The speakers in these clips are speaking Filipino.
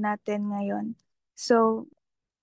natin ngayon. So,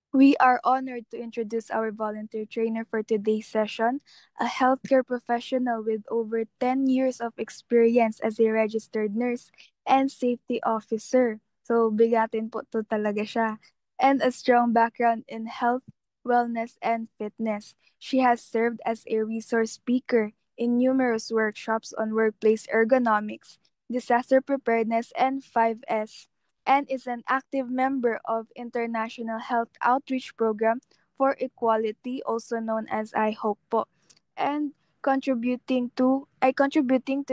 we are honored to introduce our volunteer trainer for today's session, a healthcare professional with over 10 years of experience as a registered nurse and safety officer. So, bigatin po to talaga siya. And a strong background in health, wellness, and fitness. She has served as a resource speaker in numerous workshops on workplace ergonomics, disaster preparedness, and 5S, and is an active member of International Health Outreach Program for Equality, also known as I Hope po, and contributing to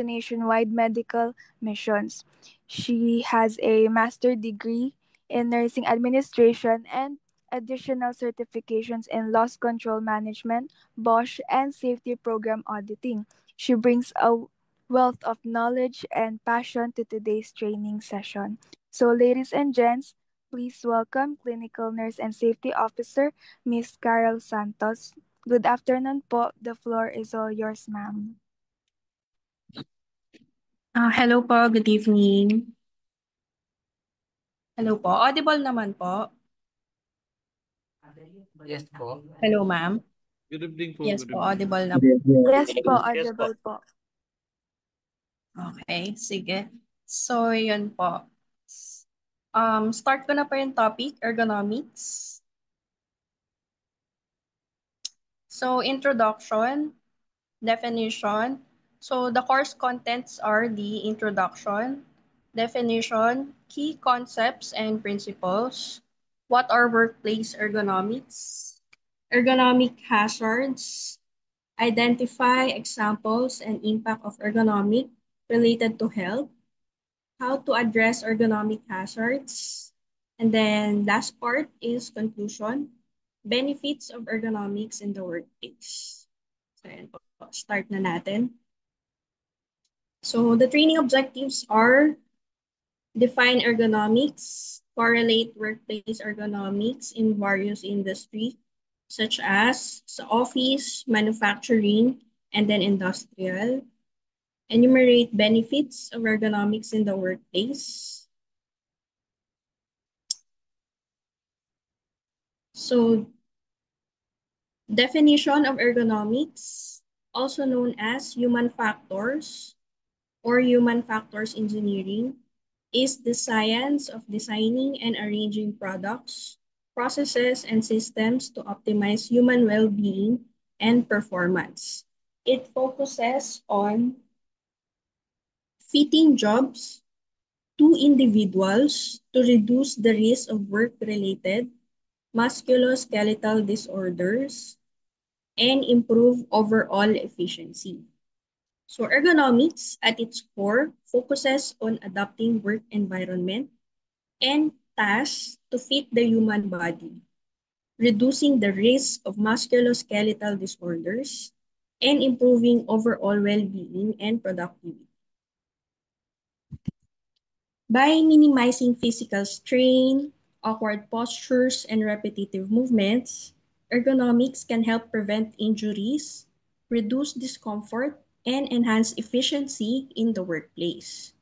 nationwide medical missions. She has a master degree in nursing administration and additional certifications in loss control management, Bosch, and safety program auditing. She brings a wealth of knowledge and passion to today's training session. So, ladies and gents, please welcome Clinical Nurse and Safety Officer, Miss Carol Santos. Good afternoon po. The floor is all yours, ma'am. Hello po, good evening. Hello po, audible naman po. Yes po. Hello ma'am. Good evening po. Yes Good po, evening. audible na po. Yes po, audible po. Okay, sige. So, yun po. Start ko na po yung topic, ergonomics. So, introduction, definition. So, the course contents are the introduction, definition, key concepts and principles, what are workplace ergonomics, ergonomic hazards, identify examples and impact of ergonomic related to health, how to address ergonomic hazards, and then last part is conclusion, benefits of ergonomics in the workplace. So, ayan po, start na natin. So, the training objectives are define ergonomics, correlate workplace ergonomics in various industries, such as sa office, manufacturing, and then industrial. Enumerate benefits of ergonomics in the workplace. So, definition of ergonomics, also known as human factors or human factors engineering, is the science of designing and arranging products, processes, and systems to optimize human well-being and performance. It focuses on fitting jobs to individuals to reduce the risk of work-related musculoskeletal disorders and improve overall efficiency. So ergonomics at its core focuses on adapting work environment and tasks to fit the human body, reducing the risk of musculoskeletal disorders, and improving overall well-being and productivity. By minimizing physical strain, awkward postures, and repetitive movements, ergonomics can help prevent injuries, reduce discomfort, and enhance efficiency in the workplace.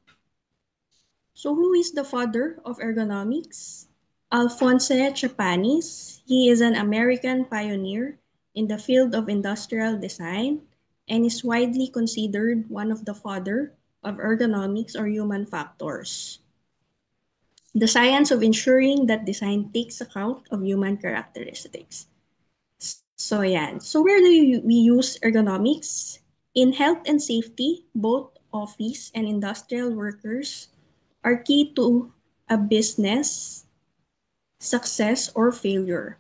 So who is the father of ergonomics? Alphonse Chepanis. He is an American pioneer in the field of industrial design and is widely considered one of the father of ergonomics or human factors. The science of ensuring that design takes account of human characteristics. So yan. So where do we use ergonomics? In health and safety, both office and industrial workers are key to a business success or failure.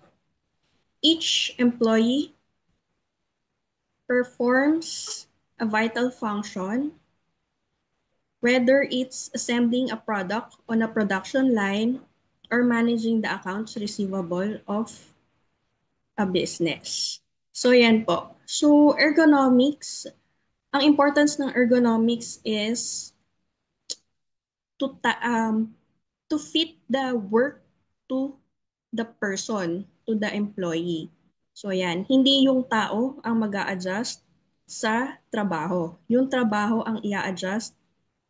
Each employee performs a vital function, whether it's assembling a product on a production line or managing the accounts receivable of a business. So yan po. So ergonomics, ang importance ng ergonomics is to fit the work to the person, to the employee. So yan, hindi yung tao ang mag-a-adjust sa trabaho. Yung trabaho ang i-adjust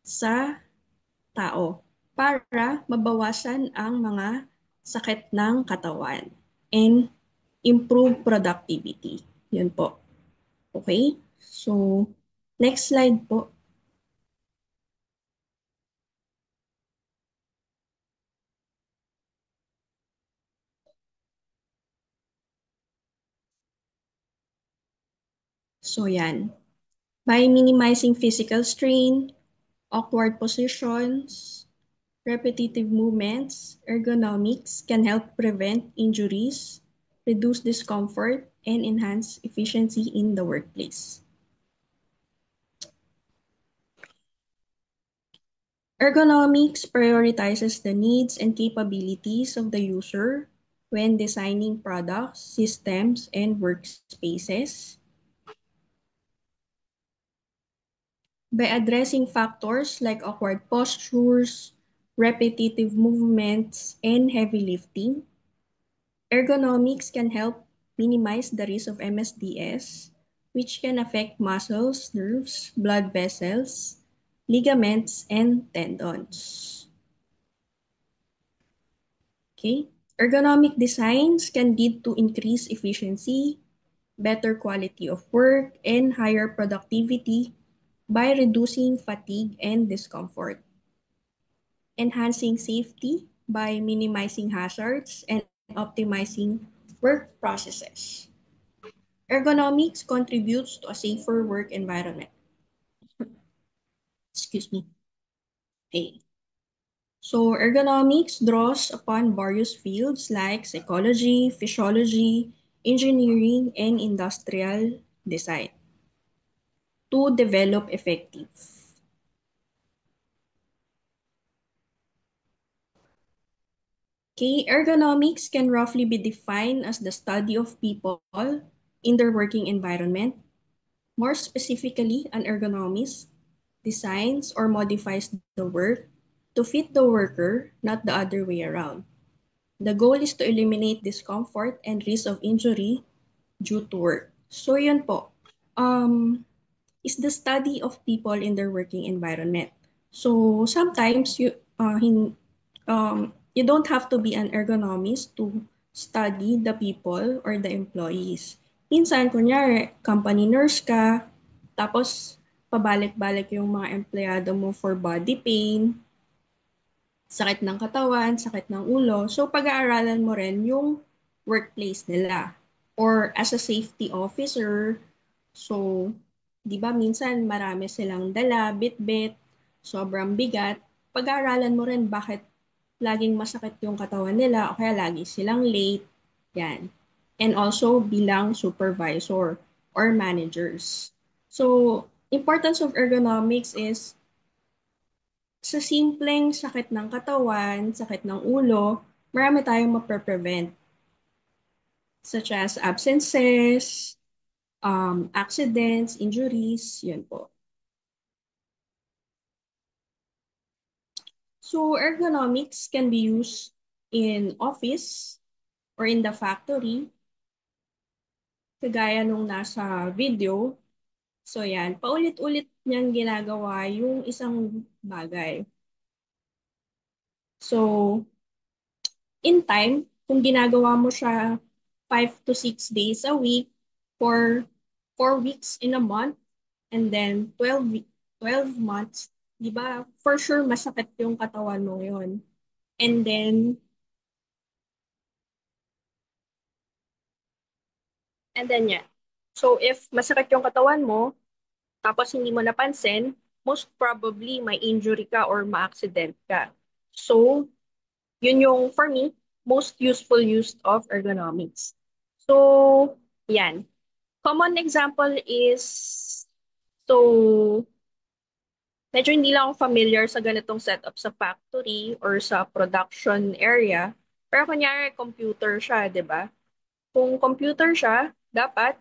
sa tao. para mabawasan ang mga sakit ng katawan and improve productivity. Yun po. Okay? So, next slide po. So, yan. By minimizing physical strain, awkward positions, repetitive movements, ergonomics can help prevent injuries, reduce discomfort, and enhance efficiency in the workplace. Ergonomics prioritizes the needs and capabilities of the user when designing products, systems, and workspaces. By addressing factors like awkward postures, repetitive movements, and heavy lifting, ergonomics can help minimize the risk of MSDS, which can affect muscles, nerves, blood vessels, ligaments, and tendons. Okay? Ergonomic designs can lead to increased efficiency, better quality of work, and higher productivity by reducing fatigue and discomfort, enhancing safety by minimizing hazards and optimizing work processes. Ergonomics contributes to a safer work environment. Excuse me. Okay. So ergonomics draws upon various fields like psychology, physiology, engineering, and industrial design to develop effective. Okay, ergonomics can roughly be defined as the study of people in their working environment. More specifically, an ergonomist designs or modifies the work to fit the worker, not the other way around. The goal is to eliminate discomfort and risk of injury due to work. So yun po, is the study of people in their working environment. So sometimes you don't have to be an ergonomist to study the people or the employees. Minsan, kunyari, company nurse ka, tapos pabalik-balik yung mga empleyado mo for body pain, sakit ng katawan, sakit ng ulo. So, pag-aaralan mo rin yung workplace nila. Or as a safety officer, so, di ba minsan marami silang dala, bit-bit, sobrang bigat. Pag-aaralan mo rin bakit laging masakit yung katawan nila o kaya lagi silang late. Yan. And also bilang supervisor or managers. So, importance of ergonomics is sa simpleng sakit ng katawan, sakit ng ulo, marami tayong mapreprevent, such as absences, accidents, injuries, yun po. So ergonomics can be used in office or in the factory, kagaya nung nasa video. So yan, paulit-ulit niyang ginagawa yung isang bagay. So, in time, kung ginagawa mo siya 5 to 6 days a week for 4 weeks in a month, and then 12 months, di ba? For sure, masakit yung katawan mo yun. And then yeah. So, if masakit yung katawan mo, tapos hindi mo napansin, most probably may injury ka or ma-accident ka. So, yun yung, for me, most useful use of ergonomics. So, yan. Common example is, so, medyo hindi lang ako familiar sa ganitong setup sa factory or sa production area. Pero kunyari, computer siya, di ba? Kung computer siya, dapat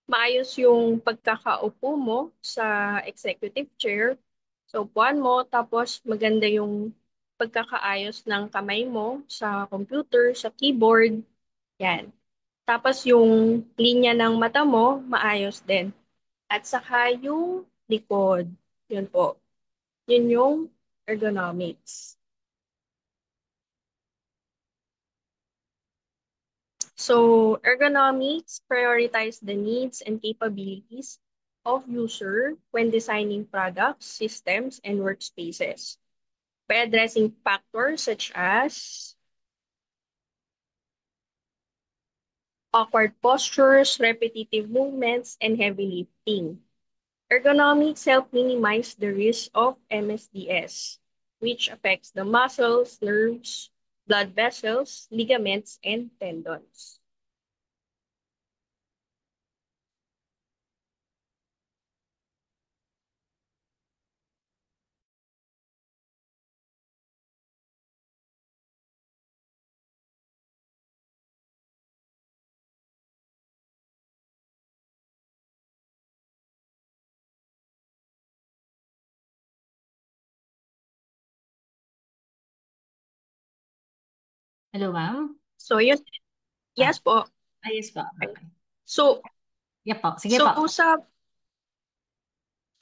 maayos yung pagkakaupo mo sa executive chair. So, upuan mo, tapos maganda yung pagkakaayos ng kamay mo sa computer, sa keyboard. Yan. Tapos yung linya ng mata mo, maayos din. At saka yung likod. Yun po. Yun yung ergonomics. So ergonomics prioritize the needs and capabilities of user when designing products, systems, and workspaces by addressing factors such as awkward postures, repetitive movements, and heavy lifting. Ergonomics help minimize the risk of MSDS, which affects the muscles, nerves, blood vessels, ligaments, and tendons. Hello, ma'am? So yun, Ah, yes po. ayos po. Okay. Okay. So, Yeah po. Sige so po. sa,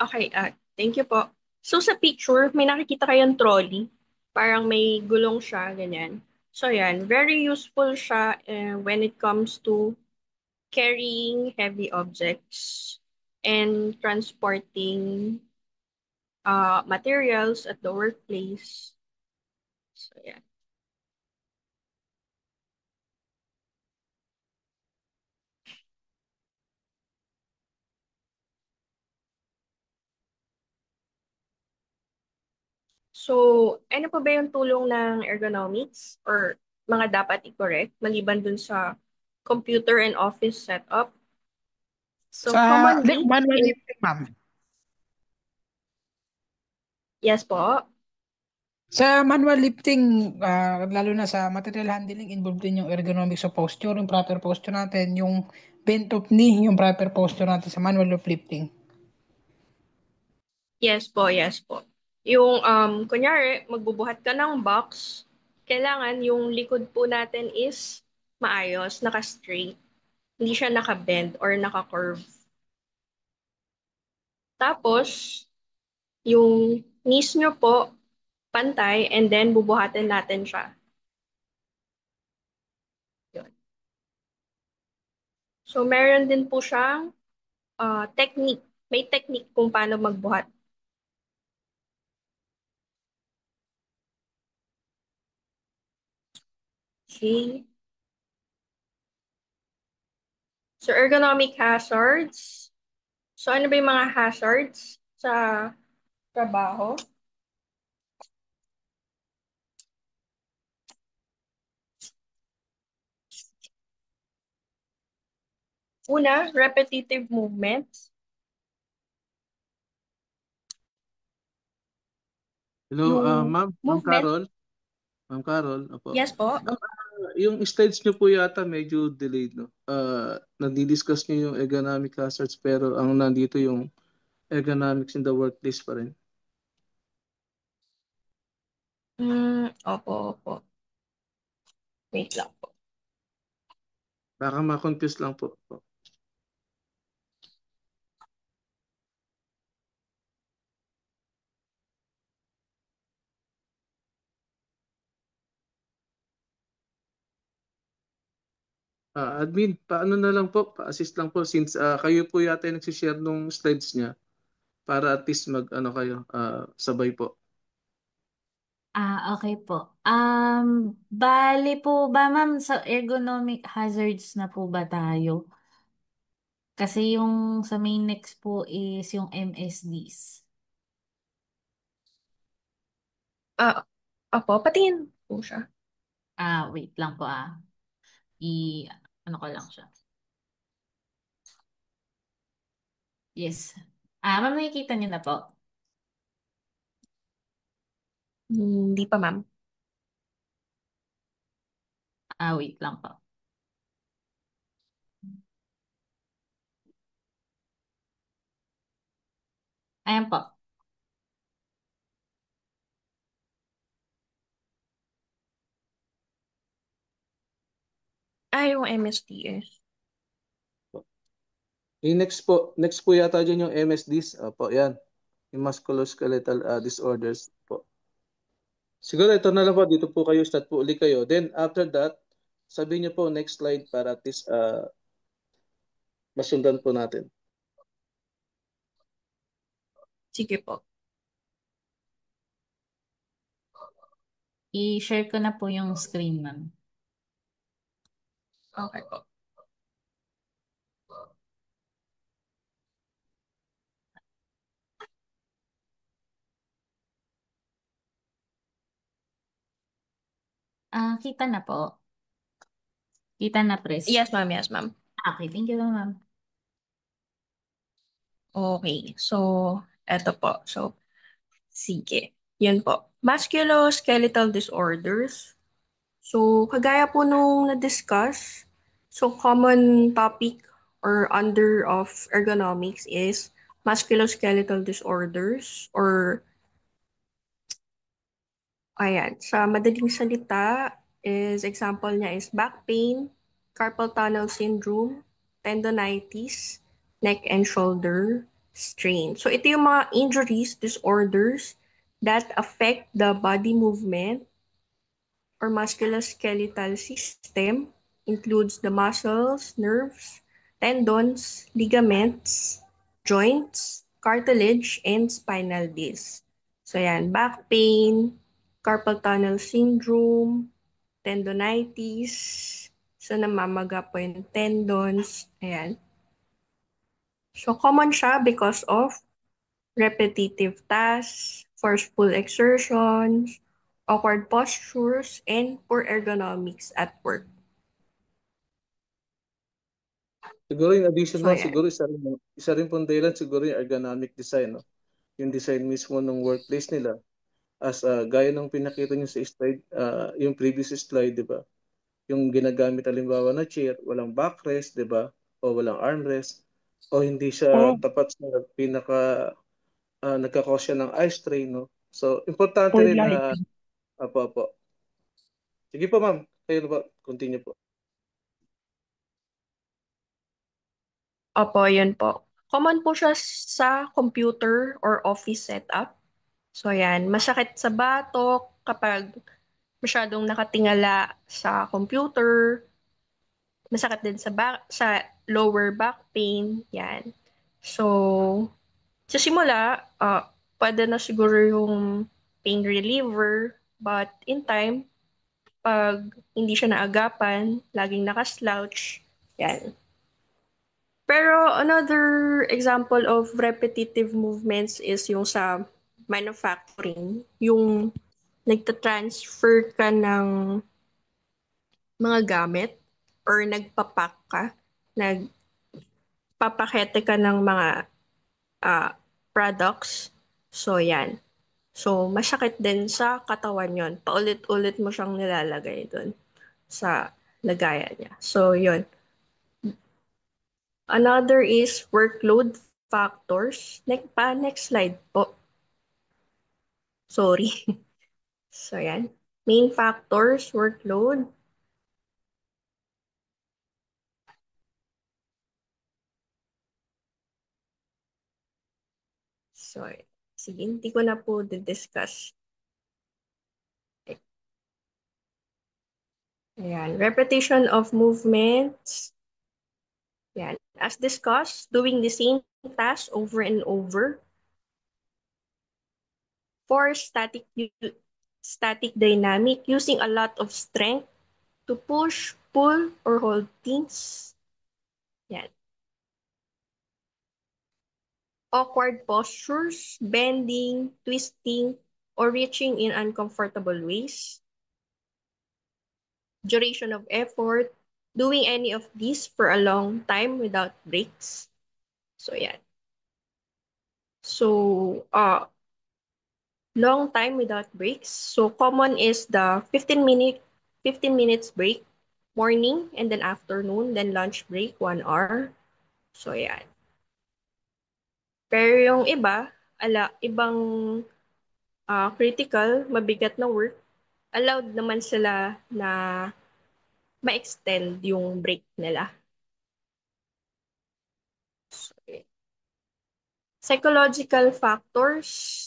okay, thank you po. So sa picture, may nakikita kayong trolley. Parang may gulong siya, ganyan. So yan, very useful siya when it comes to carrying heavy objects and transporting materials at the workplace. So yeah. So, ano pa ba yung tulong ng ergonomics or mga dapat i-correct maliban dun sa computer and office setup? So, Sa commonly, manual in, lifting, ma'am. yes po, Sa manual lifting, lalo na sa material handling, involved din yung ergonomics of posture, yung proper posture natin, yung bent of knee, yung proper posture natin sa manual of lifting. yes po, yes po. Yung, kunyari, magbubuhat ka ng box, kailangan yung likod po natin is maayos, naka-straight. Hindi siya naka-bend or naka-curve. Tapos, yung knees nyo po, pantay, and then bubuhatin natin siya. Yun. So, meron din po siyang technique. May technique kung paano magbuhat. Okay. So, ergonomic hazards. So, ano ba yung mga hazards sa trabaho? Una, repetitive movements. Hello, Yung Ma'am movement, Carol. Ma'am Carol, opo. yes po. Ma'am, yung slides niyo po yata medyo delayed, no? Nadi-discuss niyo yung ergonomic hazards pero ang nandito yung ergonomics in the workplace pa rin. Opo, opo. Wait lang po. Baka ma-confuse lang po. Admin, paano na lang po, pa-assist lang po since kayo po yata yung nagsishare nung slides niya para at least mag ano kayo, sabay po. Okay po. Bali po ba, ma'am, sa ergonomic hazards na po ba tayo? Kasi yung sa main next po is yung MSDs. Ah, opo, patingin po siya. Wait lang po I, ano ko lang siya. Yes. Ma'am, nakikita niyo na po. Hindi pa, ma'am. Wait lang po. Ayan po. Yung MSDS. Yung next po yata dyan yung MSDs. Opo, yan. Yung musculoskeletal disorders po. Siguro ito na lang po, dito po kayo, start po uli kayo. Then after that, Sabihin niyo po next slide para at least masundan po natin. Sige po. I-share ko na po yung screen, ma'am. Okay po. Kita na po. Kita na, Pres. Yes, ma'am. Yes, ma'am. Okay, thank you, ma'am. Okay. So, eto po. So, sige. Yun po. Musculoskeletal disorders. So, kagaya po nung na-discuss, so common topic or under of ergonomics is musculoskeletal disorders or ayan, sa madaling salita is example niya is back pain, carpal tunnel syndrome, tendonitis, neck and shoulder strain. So ito yung mga injuries, disorders that affect the body movement or musculoskeletal system, includes the muscles, nerves, tendons, ligaments, joints, cartilage, and spinal disc. So yan, back pain, carpal tunnel syndrome, tendonitis, so namamaga po yung tendons, ayan. So common siya because of repetitive tasks, forceful exertions, awkward postures, and poor ergonomics at work. Siguro in addition So, mo, ayan. siguro isa rin pong dahilan siguro yung ergonomic design, no? Yung design mismo ng workplace nila. As gaya ng pinakita niyo sa slide, yung previous slide, di ba? Yung ginagamit halimbawa na chair, walang backrest, di ba? O walang armrest, o hindi siya Oh, tapat sa nagkakos siya ng eye strain, no? So, importante poor rin na, lighting. apo. Sige po, ma'am. Kayo na ba? Continue po. Opo, yun po. Common po siya sa computer or office setup. So, yan. Masakit sa batok kapag masyadong nakatingala sa computer. Masakit din sa lower back pain. Yan. So, sa simula, pwede na siguro yung pain reliever. But in time, pag hindi siya naagapan, laging nakaslouch, yan. Pero another example of repetitive movements is yung sa manufacturing, yung nagta-transfer ka ng mga gamit or nagpapak ka, nagpapakete ka ng mga products. So, yan. So, masakit din sa katawan yon. Paulit-ulit mo siyang nilalagay dun sa lagayan niya. So, yun. Another is workload factors. Next slide po. Sorry. So, yan. Main factors, workload. So, sige, hindi ko na po discuss. Ayan. Repetition of movements. Ayan. As discussed, doing the same task over and over. For static dynamic, using a lot of strength to push, pull, or hold things. Yan. Awkward postures, bending, twisting, or reaching in uncomfortable ways. Duration of effort, doing any of these for a long time without breaks. So, yan. So, long time without breaks. So, common is the 15 minutes break, morning, and then afternoon, then lunch break, 1 hour. So, yan. Pero yung iba, ibang critical, mabigat na work, allowed naman sila na ma-extend yung break nila. So, psychological factors,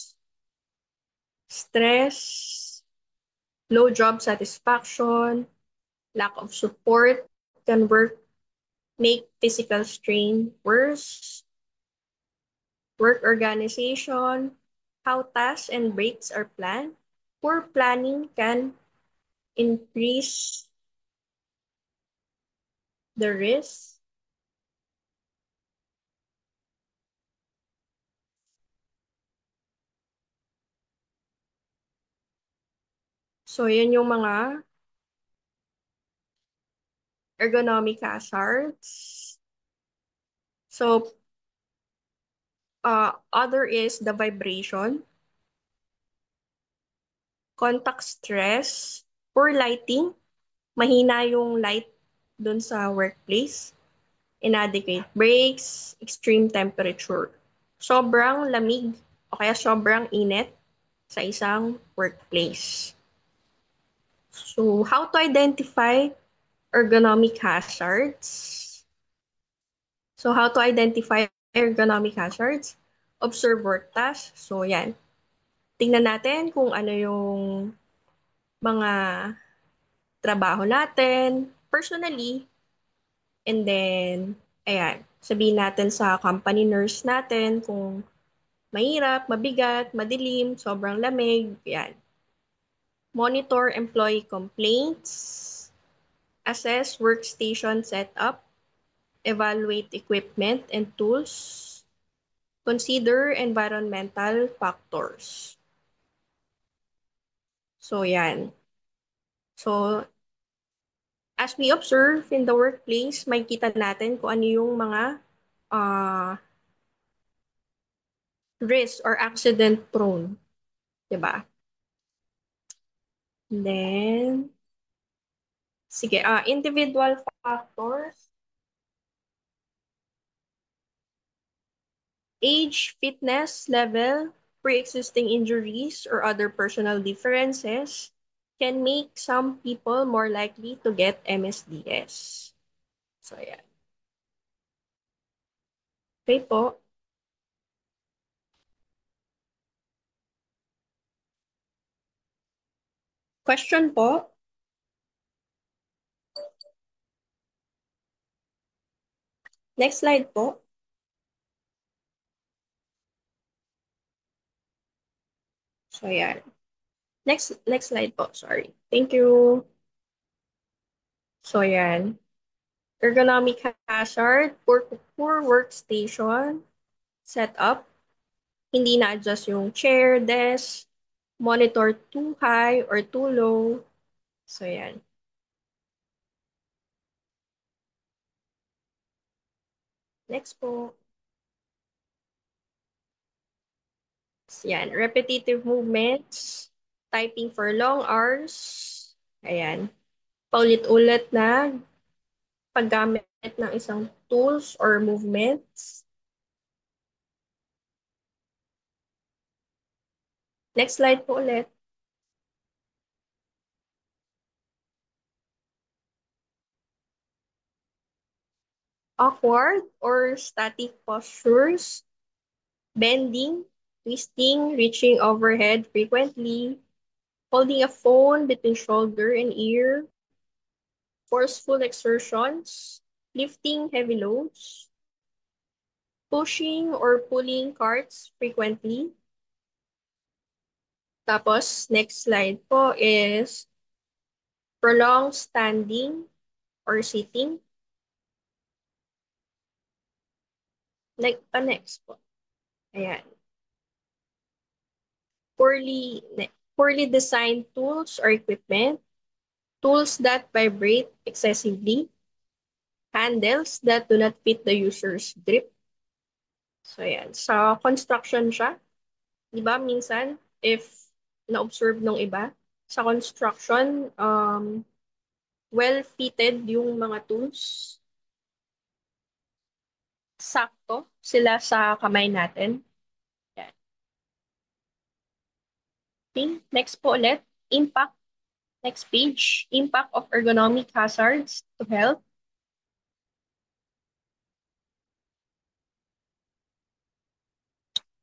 stress, low job satisfaction, Lack of support can make physical strain worse. Work organization, how tasks and breaks are planned. Poor planning can increase the risk. So, yan yung mga ergonomic hazards. So, other is the vibration, contact stress, poor lighting, mahina yung light dun sa workplace, inadequate breaks, extreme temperature, sobrang lamig o kaya sobrang init sa isang workplace. So, how to identify ergonomic hazards? So, how to identify ergonomic hazards? Observe work tasks. So, yan. Tingnan natin kung ano yung mga trabaho natin personally. And then, ayan, sabihin natin sa company nurse natin kung mahirap, mabigat, madilim, sobrang lamig, yan. Monitor employee complaints, assess workstation setup, evaluate equipment and tools, consider environmental factors. So, yan. So, as we observe in the workplace, makikita natin kung ano yung mga risk or accident prone. Diba? And then, sige, individual factors, age, fitness level, pre-existing injuries, or other personal differences can make some people more likely to get MSDS. So, yeah. Okay po. Question po. Next slide po. So, yeah. Next slide po. Sorry. Thank you. So, yan. Ergonomic hazard, poor workstation setup. Hindi na-adjust yung chair, desk, monitor too high or too low. So, yan. Next po. Yan. Repetitive movements. Typing for long hours. Ayan. Paulit-ulit na paggamit ng isang tools or movements. Next slide po ulit. Awkward or static postures. Bending, twisting, reaching overhead frequently, holding a phone between shoulder and ear, forceful exertions, lifting heavy loads, pushing or pulling carts frequently. Tapos, next slide po is prolonged standing or sitting. Next po. Ayan. Poorly designed tools or equipment, tools that vibrate excessively, handles that do not fit the user's grip. So, ayan. Sa construction siya, di ba, minsan, if na-observe nung iba, sa construction, well-fitted yung mga tools. Sakto sila sa kamay natin. Ayan. Okay, next po ulit, impact. Next page, impact of ergonomic hazards to health.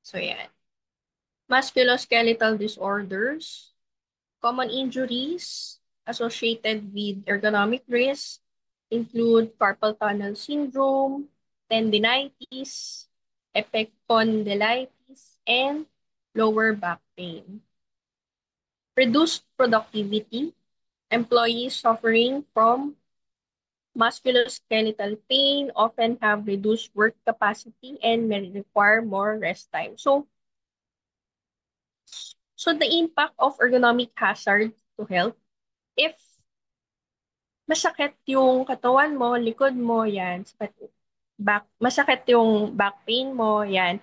So, yan. Musculoskeletal disorders, common injuries, associated with ergonomic risks include carpal tunnel syndrome, tendinitis, epicondylitis, and lower back pain. Reduced productivity, employees suffering from musculoskeletal pain often have reduced work capacity and may require more rest time. So the impact of ergonomic hazard to health, if masakit yung katawan mo, likod mo, yan, masakit yung back pain mo, yan,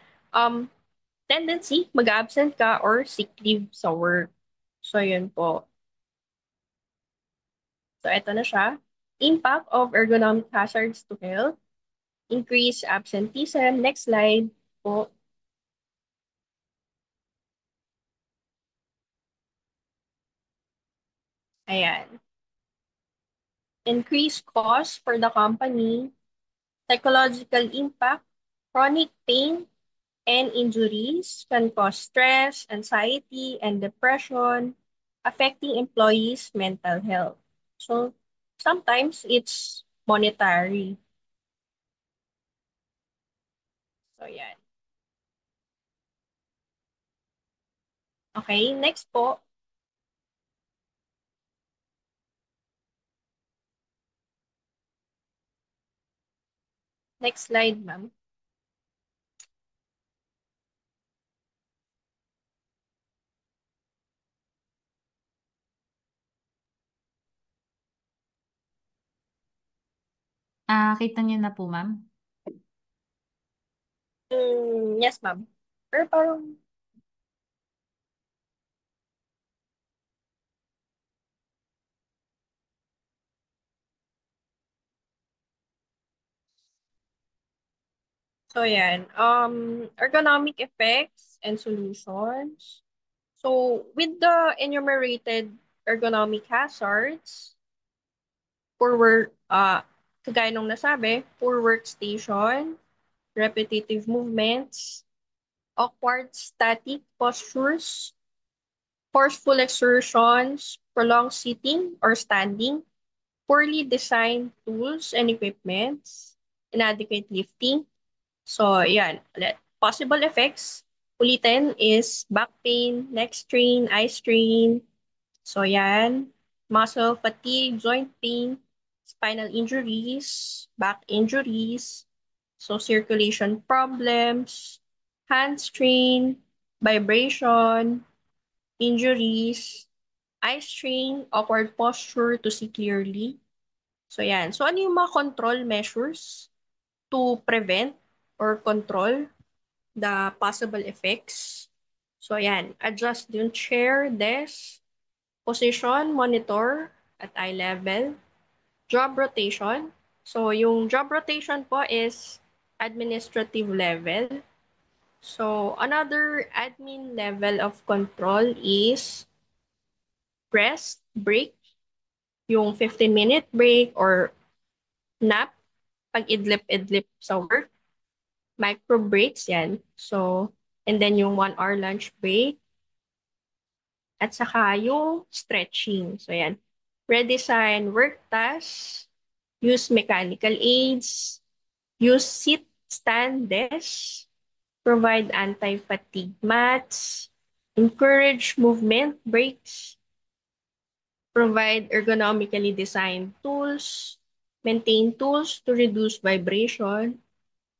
tendency, mag-absent ka or sick leave sa work. So, yun po. So, eto na siya. Impact of ergonomic hazards to health. Increase absenteeism. Next slide po. Ayan. Increase cost for the company. Psychological impact. Chronic pain and injuries can cause stress, anxiety, and depression, affecting employees' mental health. So, sometimes it's monetary. So, yan. Okay, next po. Next slide, ma'am. Kita niyo na po, ma'am? Yes, ma'am. Pero parang, so yan. Ergonomic effects and solutions. So, with the enumerated ergonomic hazards, poor work, kagaya nung nasabi, poor workstation, repetitive movements, awkward static postures, forceful exertions, prolonged sitting or standing, poorly designed tools and equipments, inadequate lifting. So, yan. Ulit. Possible effects, ulitin, is back pain, neck strain, eye strain. So, yan. Muscle fatigue, joint pain, spinal injuries, back injuries, so circulation problems, hand strain, vibration, injuries, eye strain, awkward posture to see clearly. So, yan. So, ano yung mga control measures to prevent or control the possible effects? So, yan. Adjust yung chair, desk, position, monitor at eye level. Job rotation. So, yung job rotation po is administrative level. So, another admin level of control is rest, break, yung 15-minute break or nap, pag idlip-idlip sa work, micro breaks yan. So, and then yung 1 hour lunch break, at saka yung stretching. So, yan. Redesign work tasks, use mechanical aids, use sit, stand, desk, provide anti-fatigue mats, encourage movement breaks, provide ergonomically designed tools, maintain tools to reduce vibration,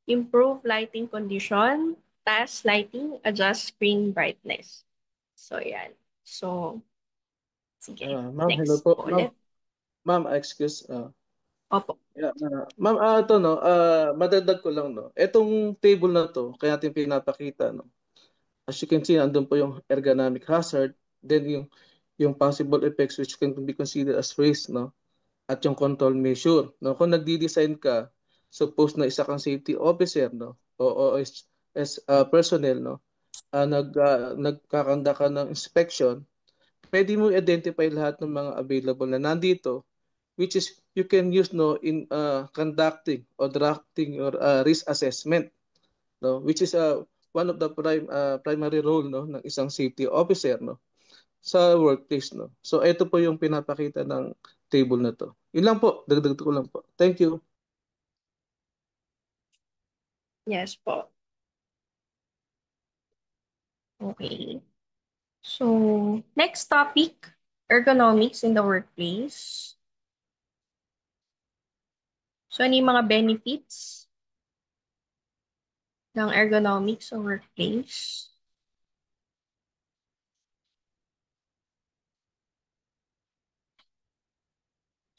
improve lighting condition, task lighting, adjust screen brightness. So, yan. So, sige. Ma'am, hello Next po. po Ma'am, ulit. ma'am, excuse. Opo. Ma'am, ito no, madagdag ko lang no. Etong table na to, kaya natin pinapakita no. As you can see, andun po yung ergonomic hazard, then yung possible effects which can be considered as risk no, at yung control measure no. Kung nagdi-design ka, suppose na isa kang safety officer no, o as personnel no, nagkakanda ka ng inspection, pwede mo identify lahat ng mga available na nandito, which is you can use no in conducting or drafting your risk assessment no, which is one of the primary role no ng isang safety officer no. sa workplace, no? So ito po yung pinapakita ng table na to. Yun lang po, dagdag ko lang po. Thank you. Yes po. Okay. So, next topic, ergonomics in the workplace. So, ano yung mga benefits ng ergonomics sa workplace?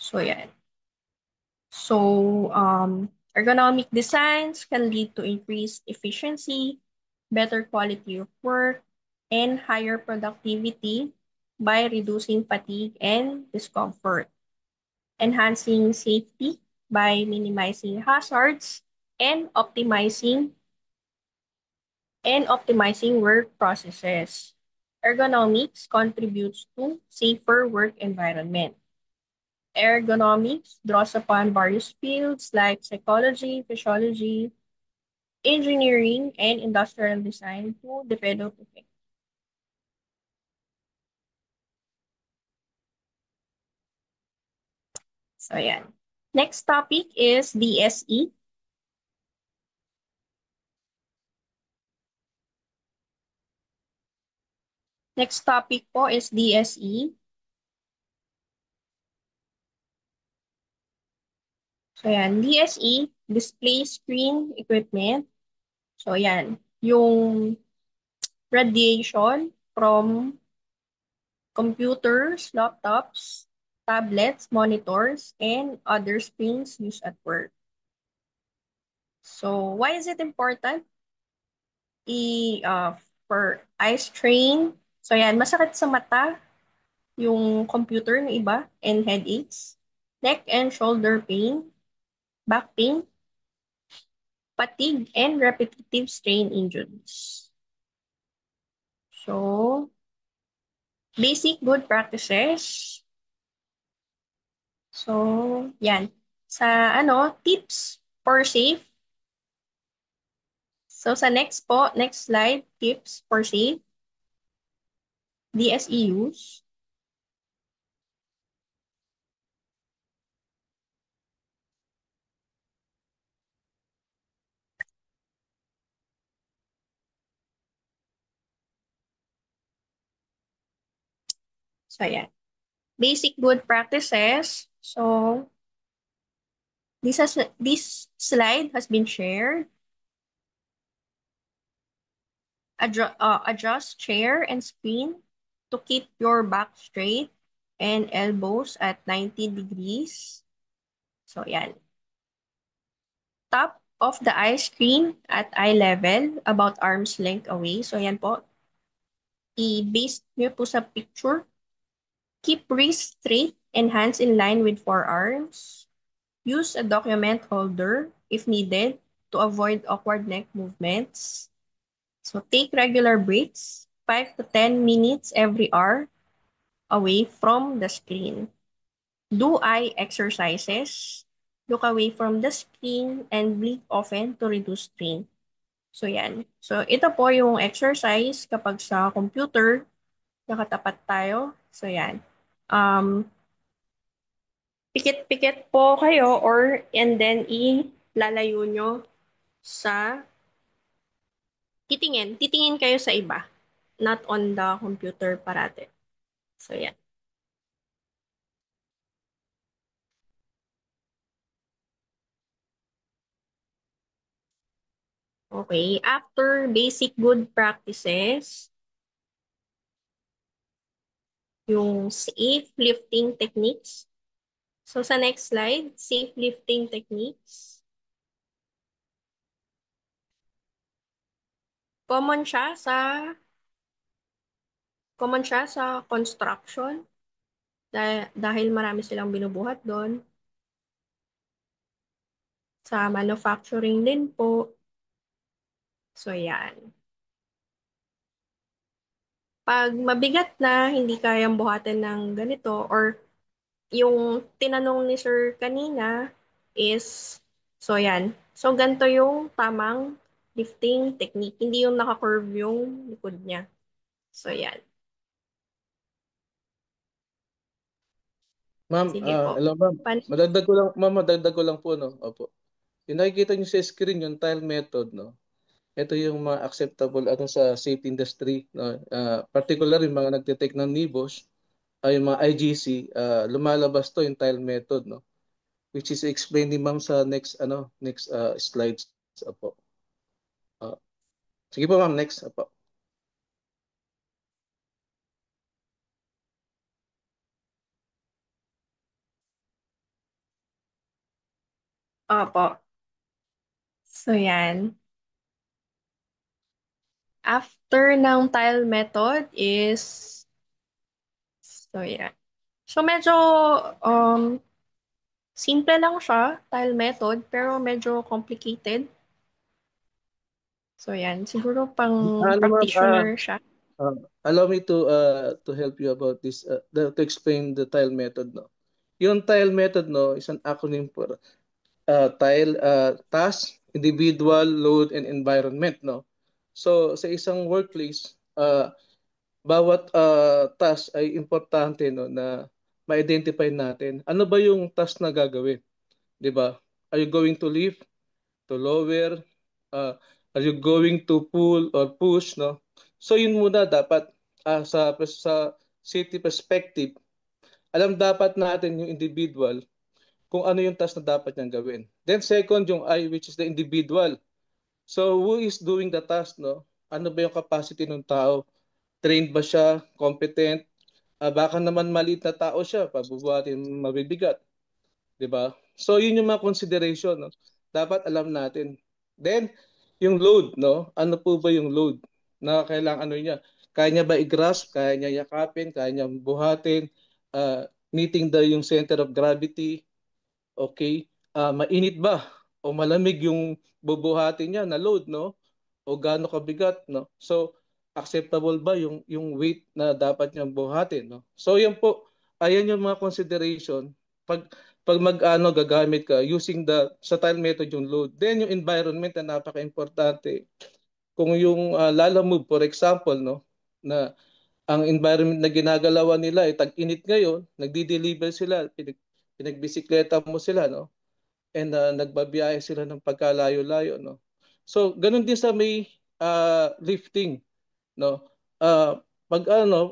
So, yan. So, ergonomic designs can lead to increased efficiency, better quality of work, and higher productivity by reducing fatigue and discomfort, enhancing safety by minimizing hazards, and optimizing work processes. Ergonomics contributes to safer work environment. Ergonomics draws upon various fields like psychology, physiology, engineering, and industrial design to develop effect. So, yan. Next topic is DSE. Next topic po is DSE. So, yan. DSE, display screen equipment. So, yan. Yung radiation from computers, laptops, tablets, monitors, and other screens used at work. So, why is it important? For eye strain. So, yan. Masakit sa mata yung computer ng iba and headaches. Neck and shoulder pain, back pain, fatigue, and repetitive strain injuries. So, basic good practices. So, yan. Sa tips for safe. So, sa next slide, tips for safe DSE use. So, yan. Basic good practices. So, this slide has been shared. Adjust chair and screen to keep your back straight and elbows at 90 degrees. So, yan. Top of the eye screen at eye level, about arm's length away. So, yan po. I-base nyo po sa picture. Keep wrist straight and hands in line with forearms. Use a document holder if needed to avoid awkward neck movements. So take regular breaks, 5 to 10 minutes every hour away from the screen. Do eye exercises. Look away from the screen and blink often to reduce strain. So yan. So ito po yung exercise kapag sa computer, nakatapat tayo. So yan. Pikit-pikit po kayo and then ilalayo nyo sa titingin kayo sa iba, not on the computer parate. So, yan. Okay, after basic good practices, yung safe lifting techniques. So, sa next slide, safe lifting techniques. Common siya sa construction dahil marami silang binubuhat doon. Sa manufacturing din po. So, yan. Pag mabigat na, hindi kayang buhatin ng ganito, or yung tinanong ni Sir kanina is, so yan. So, ganito yung tamang lifting technique. Hindi yung naka-curve yung likod niya. So, yan. Ma'am, Sige po. hello ma'am. Pan Madagdag ko lang po, no? Opo. Yung nakikita niyo sa screen, yung tile method, no? Ito yung mga acceptable sa safety industry, no? Particular yung mga nagtitake ng NIBOS, ay yung mga IGC, lumalabas to yung tile method, no? Which is explained ni ma'am sa next slides. Opo. Ah, sige po ma'am, next. Opo. Opo. So, yan. After ng tile method is, so yan. So, medyo um, simple lang siya, tile method, pero medyo complicated. So, yan. Siguro pang Ano ma'am, practitioner siya. allow me to help you about this, to explain the tile method, no? Yung tile method, no, is an acronym for tile, task, individual, load, and environment, no? So, sa isang workplace, bawat task ay importante, no, na ma-identify natin. Ano ba yung task na gagawin? 'Di ba? Are you going to lift, to lower? Are you going to pull or push, no? So yun muna dapat, sa safety perspective, alam dapat natin yung individual kung ano yung task na dapat niyang gawin. Then second, yung I, which is the individual. So who is doing the task, no? Ano ba yung capacity ng tao? Trained ba siya? Competent? Baka naman maliit na tao siya, pabubuhatin mabibigat, 'di ba? So yun yung mga consideration, no? Dapat alam natin. Then yung load, no? Ano po ba yung load na kailangan niya? Kaya niya ba i-grasp? Kaya niya yakapin? Kaya niya buhatin? Meeting yung center of gravity? Okay? Mainit ba o malamig yung bubuhatin niya na load, no? O gaano kabigat, no? So acceptable ba yung weight na dapat niyang buhatin, no? So yan po, ayan yung mga consideration pag gagamit ka using the sa tile method yung load. Then yung environment na napaka-importante. Kung yung lalamove, for example, no, na ang environment na ginagalawan nila ay tag-init ngayon, nagdi-deliver sila, pinagbisikleta mo sila, no? And nagbabiyahe sila ng pagkalayo-layo, no? So ganun din sa may lifting, no? Pag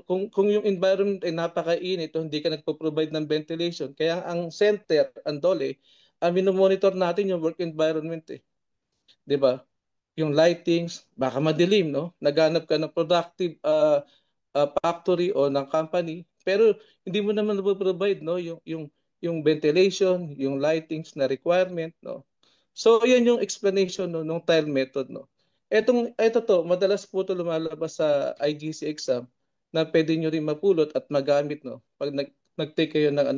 kung yung environment ay napakainit o hindi ka nagpo-provide ng ventilation, kaya ang center, ang DOLE, minomonitor natin yung work environment, 'di ba? Yung lightings, baka madilim, no? Naghanap ka ng productive factory o ng company, pero hindi mo naman na-provide, no, yung ventilation, yung lightings na requirement, no. So yan yung explanation, no, ng tile method, no. Ito to, madalas po to lumalabas sa IGC exam na pwede nyo rin mapulot at magamit, no, pag nag-take kayo ng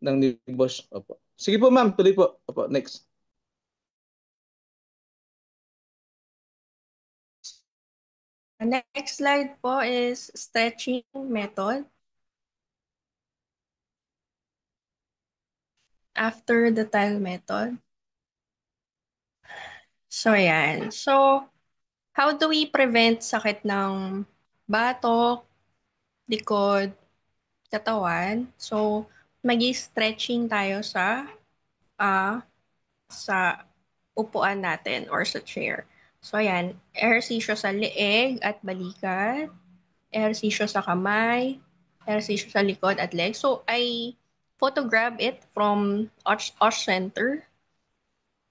ng NIBOS. Opo. Sige po ma'am, tuloy po. Opo, next. Next slide po is stretching method. After the tile method. So, yan. So, how do we prevent sakit ng batok, likod, katawan? So, magi-stretching tayo sa upuan natin or sa chair. So, ayan, ehersisyo sa leeg at balikat, ehersisyo sa kamay, ehersisyo sa likod at leg. So, I photograph it from Osh Center.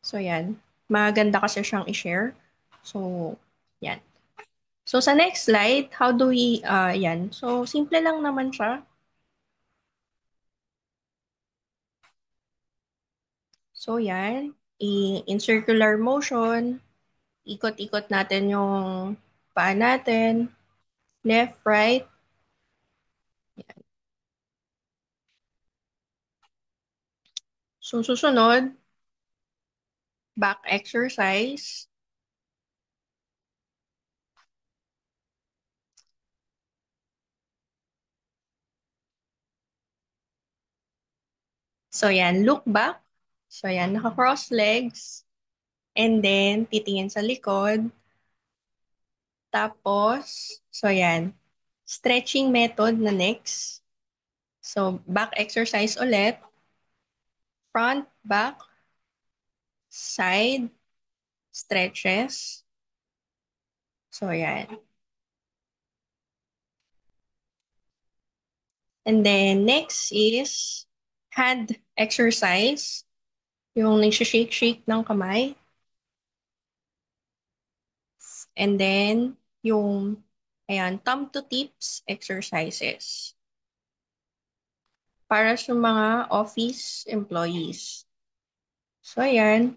So, yan. Maganda kasi siyang i-share. So, yan. So, sa next slide, how do we, yan. So, simple lang naman siya. So, yan. In circular motion, ikot-ikot natin yung paa natin. Left, right. Yan. So, susunod, back exercise. So, yan, look back. So, yan, naka-cross legs. And then, titingin sa likod. Tapos, so yan, stretching method na next. So, back exercise ulit. Front, back, side, stretches. So, yan. And then, next is hand exercise. Yung nagsishake-shake ng kamay. And then, yung, ayan, thumb to tips exercises. Para sa mga office employees. So, ayan.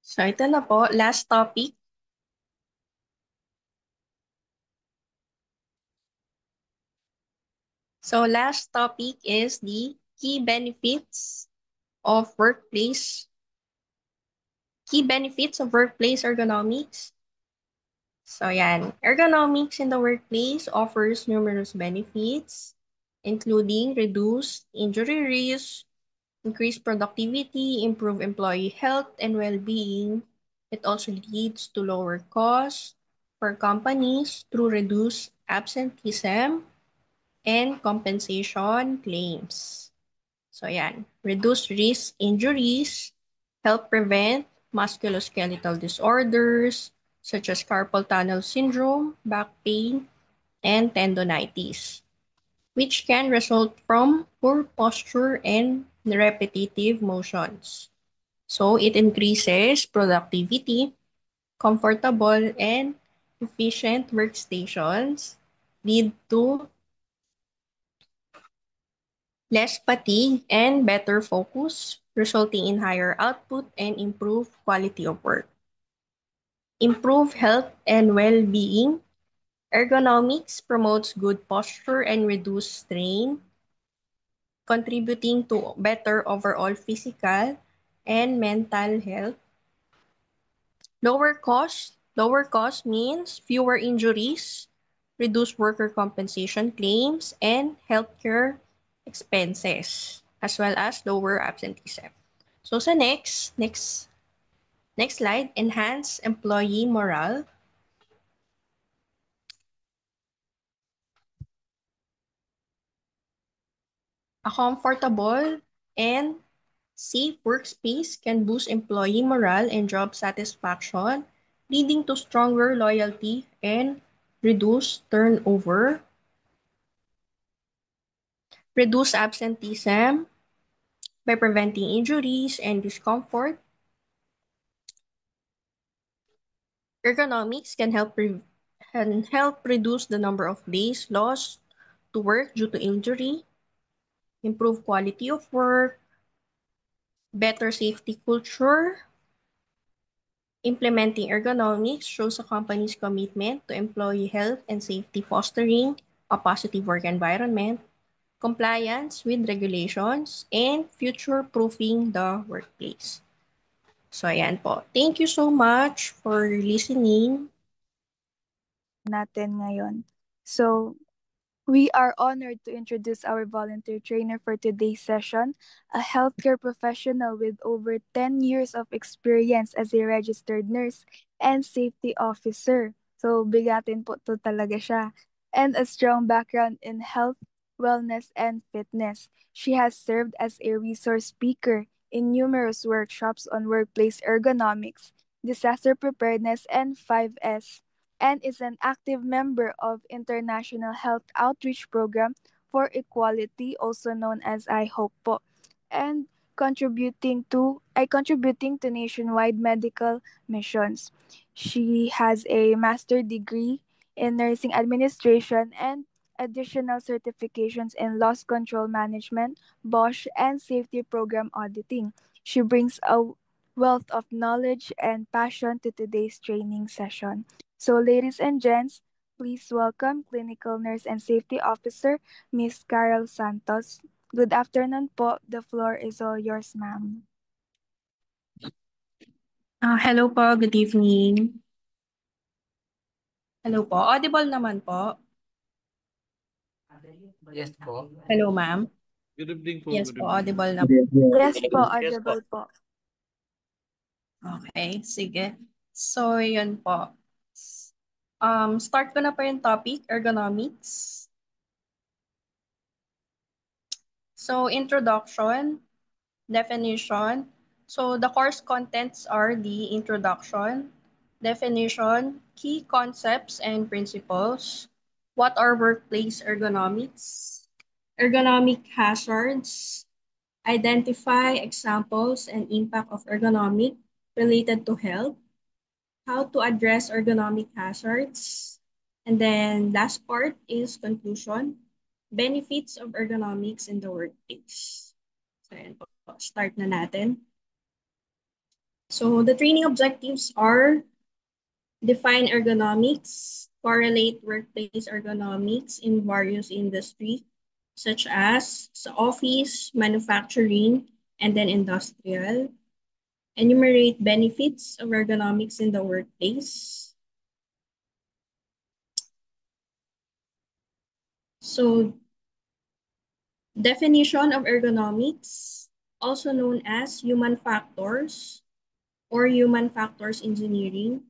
So, ito na po, last topic. So, last topic is the key benefits of workplace ergonomics. So, yan. Ergonomics in the workplace offers numerous benefits, including reduced injury risk, increased productivity, improve employee health and well-being. It also leads to lower costs for companies through reduced absenteeism and compensation claims. So yan, reduce risk injuries, help prevent musculoskeletal disorders such as carpal tunnel syndrome, back pain, and tendonitis, which can result from poor posture and repetitive motions. So it increases productivity, comfortable and efficient workstations lead to less fatigue and better focus, resulting in higher output and improved quality of work. Improve health and well-being. Ergonomics promotes good posture and reduce strain, contributing to better overall physical and mental health. Lower cost. Lower cost means fewer injuries, reduced worker compensation claims, and healthcare expenses, as well as lower absenteeism. So sa next slide, enhance employee morale. A comfortable and safe workspace can boost employee morale and job satisfaction, leading to stronger loyalty and reduced turnover. Reduce absenteeism by preventing injuries and discomfort. Ergonomics can help reduce the number of days lost to work due to injury, improve quality of work, better safety culture. Implementing ergonomics shows a company's commitment to employee health and safety, fostering a positive work environment, compliance with regulations, and future-proofing the workplace. So, ayan po. Thank you so much for listening. Natin ngayon. So, we are honored to introduce our volunteer trainer for today's session, a healthcare professional with over 10 years of experience as a registered nurse and safety officer. So, bigatin po to talaga siya. And a strong background in health, wellness, and fitness. She has served as a resource speaker in numerous workshops on workplace ergonomics, disaster preparedness, and 5S, and is an active member of International Health Outreach Program for Equality, also known as I Hope po, and contributing to nationwide medical missions. She has a master degree in nursing administration and additional certifications in loss control management, Bosch, and safety program auditing. She brings a wealth of knowledge and passion to today's training session. So, ladies and gents, please welcome Clinical Nurse and Safety Officer, Miss Carol Santos. Good afternoon po. The floor is all yours, ma'am. Hello po, good evening. Hello po, audible naman po. Yes po. Hello ma'am. Good evening po, Yes good po, evening. audible na. Yes po, audible po. Okay, sige. So, yun po. Start ko na po yung topic, ergonomics. So, introduction, definition. So, the course contents are the introduction, definition, key concepts and principles, what are workplace ergonomics, ergonomic hazards, identify examples and impact of ergonomic related to health, how to address ergonomic hazards, and then last part is conclusion, benefits of ergonomics in the workplace. So, ayan po. Start na natin. So, the training objectives are define ergonomics, correlate workplace ergonomics in various industries, such as sa office, manufacturing, and then industrial. Enumerate benefits of ergonomics in the workplace. So, definition of ergonomics, also known as human factors or human factors engineering,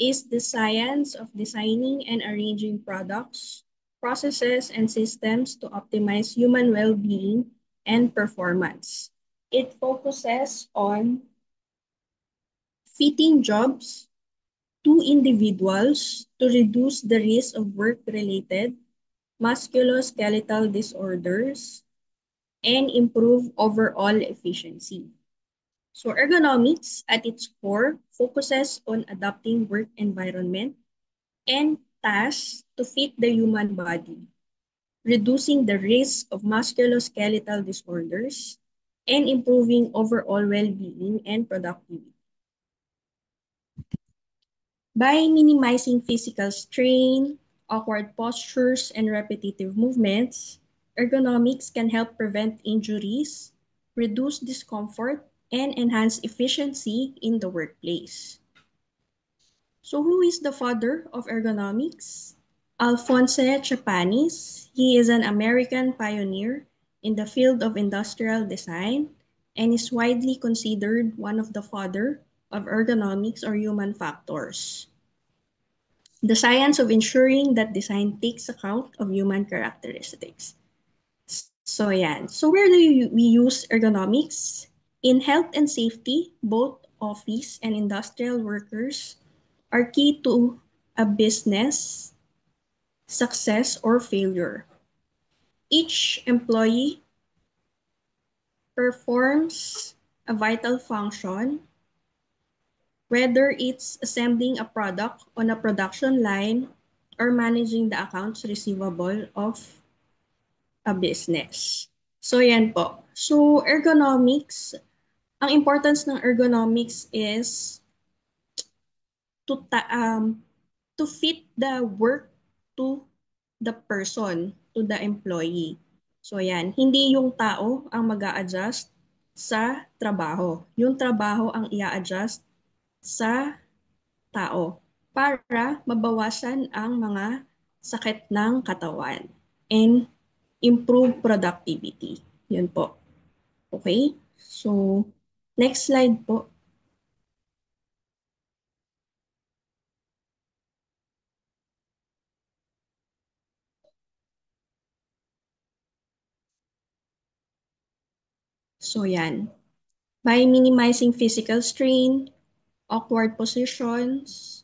is the science of designing and arranging products, processes, and systems to optimize human well-being and performance. It focuses on fitting jobs to individuals to reduce the risk of work-related musculoskeletal disorders and improve overall efficiency. So ergonomics at its core focuses on adapting work environment and tasks to fit the human body, reducing the risk of musculoskeletal disorders, and improving overall well-being and productivity. By minimizing physical strain, awkward postures, and repetitive movements, ergonomics can help prevent injuries, reduce discomfort, and enhance efficiency in the workplace. So who is the father of ergonomics? Alphonse Chepanis. He is an American pioneer in the field of industrial design and is widely considered one of the father of ergonomics or human factors, the science of ensuring that design takes account of human characteristics. So yan. So where do we use ergonomics? In health and safety, both office and industrial workers are key to a business success or failure. Each employee performs a vital function, whether it's assembling a product on a production line or managing the accounts receivable of a business. So yan po. So ergonomics, ang importance ng ergonomics is to to fit the work to the person, to the employee. So yan, hindi yung tao ang mag-a-adjust sa trabaho. Yung trabaho ang i-adjust sa tao para mabawasan ang mga sakit ng katawan and improve productivity. Yun po. Okay? So, next slide po. So, yan. By minimizing physical strain, awkward positions,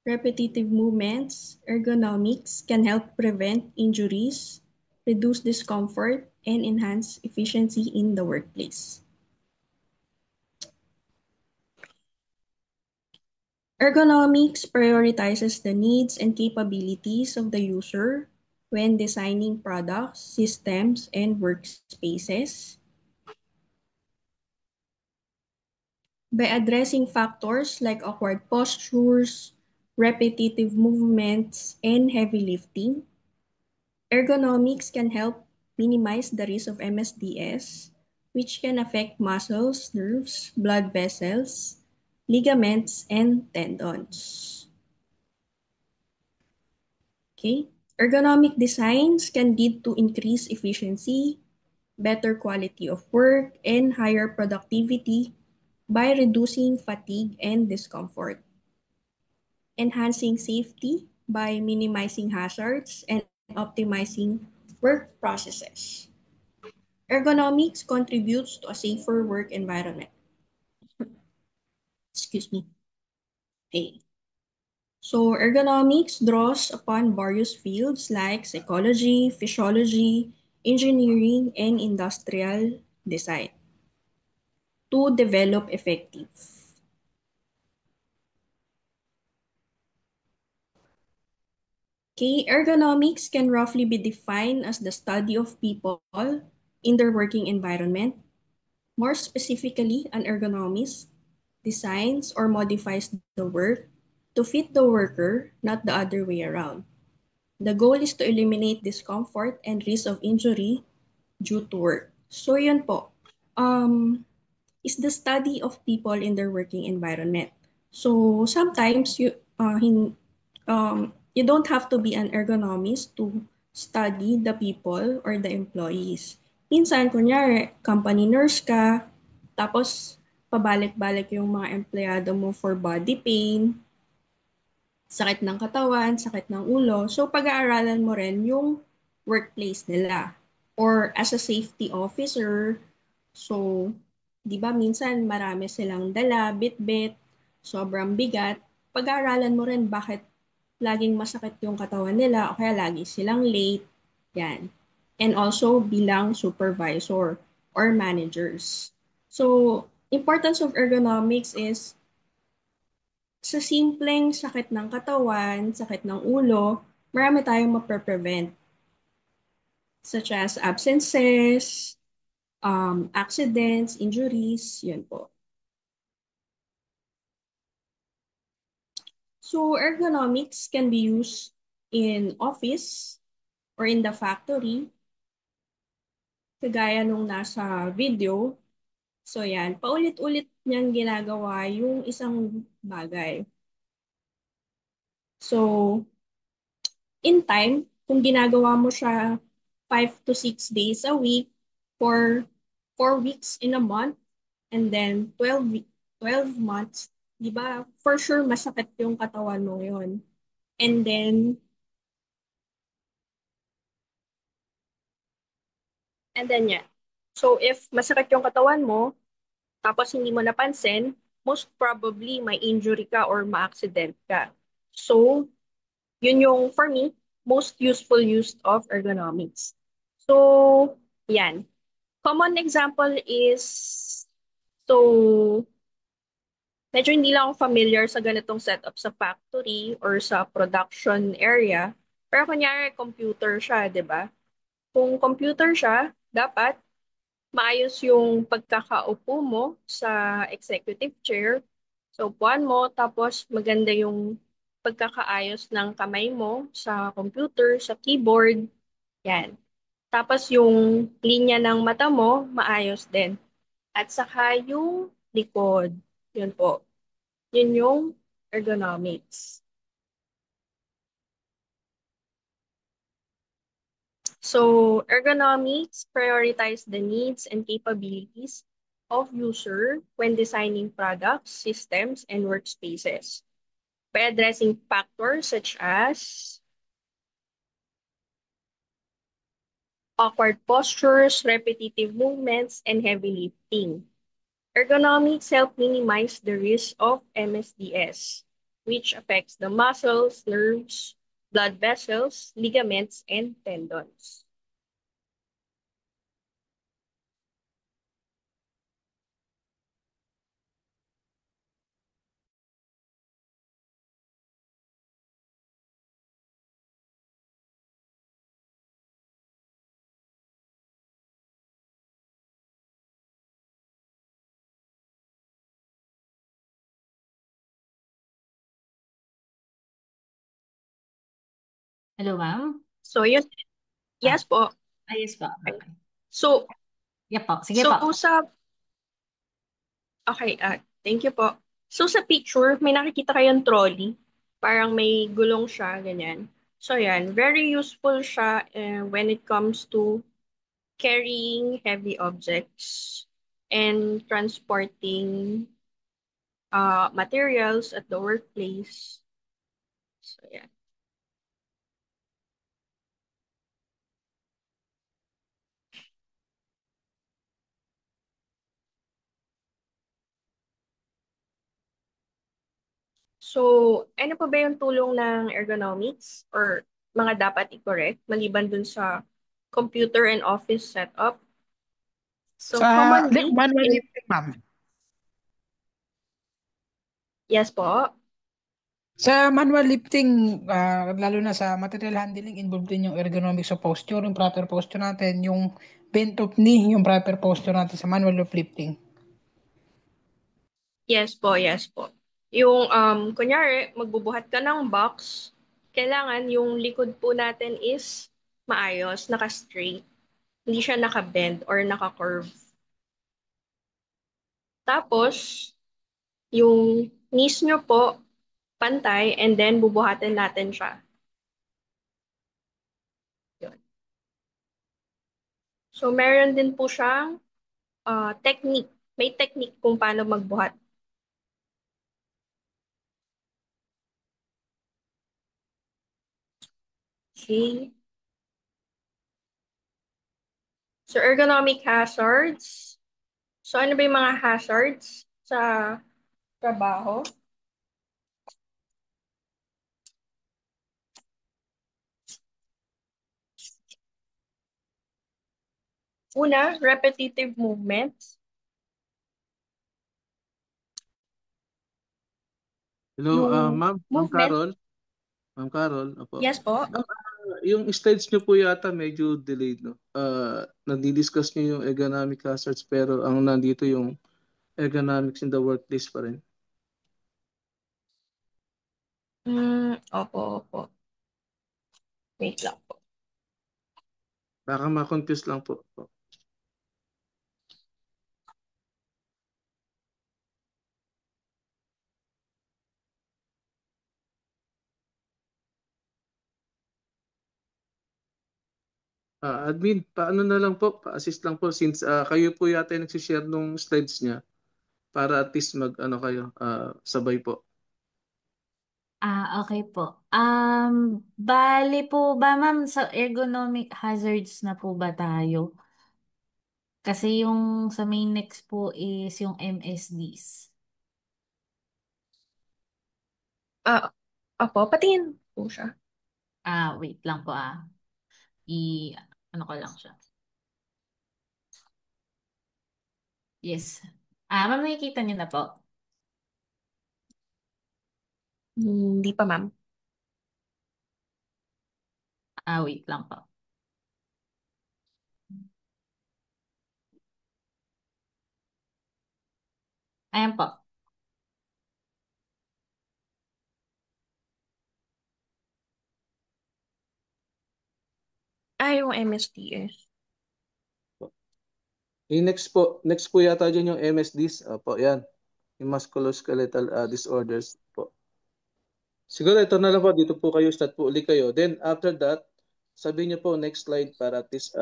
repetitive movements, ergonomics can help prevent injuries, reduce discomfort, and enhance efficiency in the workplace. Ergonomics prioritizes the needs and capabilities of the user when designing products, systems, and workspaces. By addressing factors like awkward postures, repetitive movements, and heavy lifting, ergonomics can help minimize the risk of MSDS, which can affect muscles, nerves, blood vessels, ligaments, and tendons. Okay. Ergonomic designs can lead to increased efficiency, better quality of work, and higher productivity by reducing fatigue and discomfort, enhancing safety by minimizing hazards and optimizing work processes. Ergonomics contributes to a safer work environment. Excuse me. Okay. So ergonomics draws upon various fields like psychology, physiology, engineering, and industrial design to develop effective. Okay, ergonomics can roughly be defined as the study of people in their working environment. More specifically, an ergonomist designs or modifies the work to fit the worker, not the other way around. The goal is to eliminate discomfort and risk of injury due to work. So yun po, is the study of people in their working environment. So sometimes you don't have to be an ergonomist to study the people or the employees. Minsan, kunyari, company nurse ka, tapos pabalik-balik yung mga empleyado mo for body pain, sakit ng katawan, sakit ng ulo. So, pag-aaralan mo rin yung workplace nila. Or as a safety officer, so, di ba minsan marami silang dala, bit-bit, sobrang bigat. Pag-aaralan mo rin bakit laging masakit yung katawan nila o kaya lagi silang late. Yan. And also bilang supervisor or managers. So, importance of ergonomics is sa simpleng sakit ng katawan, sakit ng ulo, marami tayong mapreprevent. Such as absences, accidents, injuries, yun po. So ergonomics can be used in office or in the factory. Kagaya nung nasa video. So yan, paulit-ulit niyang ginagawa yung isang bagay. So, in time, kung ginagawa mo siya 5 to 6 days a week for 4 weeks in a month and then 12 months, di ba? For sure, masakit yung katawan mo yun. And then yeah. So, if masakit yung katawan mo, tapos hindi mo napansin, most probably may injury ka or ma-accident ka. So, yun yung, for me, most useful use of ergonomics. So, yan. Common example is, so, medyo hindi lang ako familiar sa ganitong setup sa factory or sa production area. Pero kunyari, computer siya, di ba? Kung computer siya, dapat maayos yung pagkakaupo mo sa executive chair. So, upuan mo, tapos maganda yung pagkakaayos ng kamay mo sa computer, sa keyboard. Yan. Tapos yung linya ng mata mo, maayos din. At saka yung likod. Yun po. Yun yung ergonomics. So, ergonomics prioritize the needs and capabilities of user when designing products, systems, and workspaces by addressing factors such as awkward postures, repetitive movements, and heavy lifting. Ergonomics help minimize the risk of MSDS, which affects the muscles, nerves, blood vessels, ligaments, and tendons. Hello, ma'am? So, yun. Yes po. Ayos po. Okay. So, Yeah po. Sige so po. okay, thank you po. So, sa picture, may nakikita kayong trolley. Parang may gulong siya, ganyan. So, yan. Very useful siya when it comes to carrying heavy objects, and transporting materials at the workplace. So yeah. So, ano pa ba yung tulong ng ergonomics or mga dapat i-correct maliban dun sa computer and office setup? So, Sa commonly, manual lifting, ma'am. yes po. Sa manual lifting, lalo na sa material handling, involved din yung ergonomics of posture, yung proper posture natin, yung bent of knee, yung proper posture natin sa manual of lifting. Yes po, yes po. Yung, kunyari, magbubuhat ka ng box, kailangan yung likod po natin is maayos, naka-straight. Hindi siya naka-bend or naka-curve. Tapos, yung knees nyo po, pantay, and then bubuhatin natin siya. Yun. So, meron din po siyang technique. May technique kung paano magbuhat. Okay. So, ergonomic hazards. So, ano ba yung mga hazards sa trabaho? Una, repetitive movements. Hello, Yung Ma'am movement. Carol. Ma'am Carol, opo. Yes po. Ma'am, yung slides nyo po yata medyo delayed, no? Nadi-discuss nyo yung ergonomic hazards pero ang nandito yung ergonomics in the workplace pa rin. Opo, opo. Wait lang po. Baka ma-confuse lang po. Admin, paano na lang po, pa-assist lang po since kayo po yata yung nagsishare nung slides niya para at least mag kayo sabay po. Okay po. Bali po ba ma'am sa ergonomic hazards na po ba tayo? Kasi yung sa main next po is yung MSDs. Opo, patingin po siya. Wait lang po ano ko lang siya. Yes. Ma'am, nakikita niyo na po. Hindi pa, ma'am. Wait lang po. Ayan po. Yung MSDS. Yung next po yata dyan yung MSDs. Opo, yan. Yung musculoskeletal disorders po. Siguro ito na lang po, dito po kayo, start po uli kayo. Then after that, sabihin niyo po next slide para at least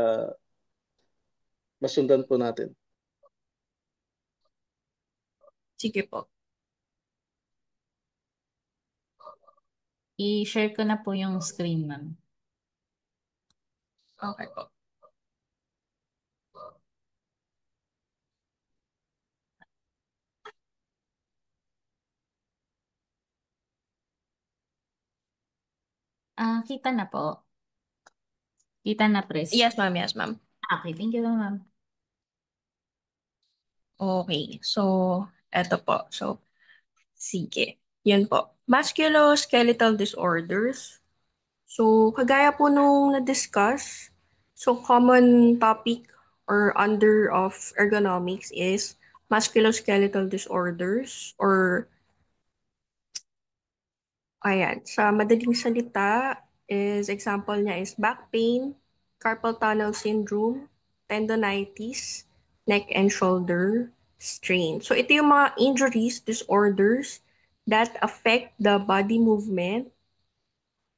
masundan po natin. Sige po. I-share ko na po yung screen, ma'am. Okay po. Kita na po. Kita na, Pres. Yes, ma'am. Yes, ma'am. Okay, thank you, ma'am. Okay. So, eto po. So, sige. Yun po. Musculoskeletal disorders. So, kagaya po nung na-discuss, so common topic or under of ergonomics is musculoskeletal disorders or ayan, sa madaling salita is example niya is back pain, carpal tunnel syndrome, tendonitis, neck and shoulder strain. So ito yung mga injuries, disorders that affect the body movement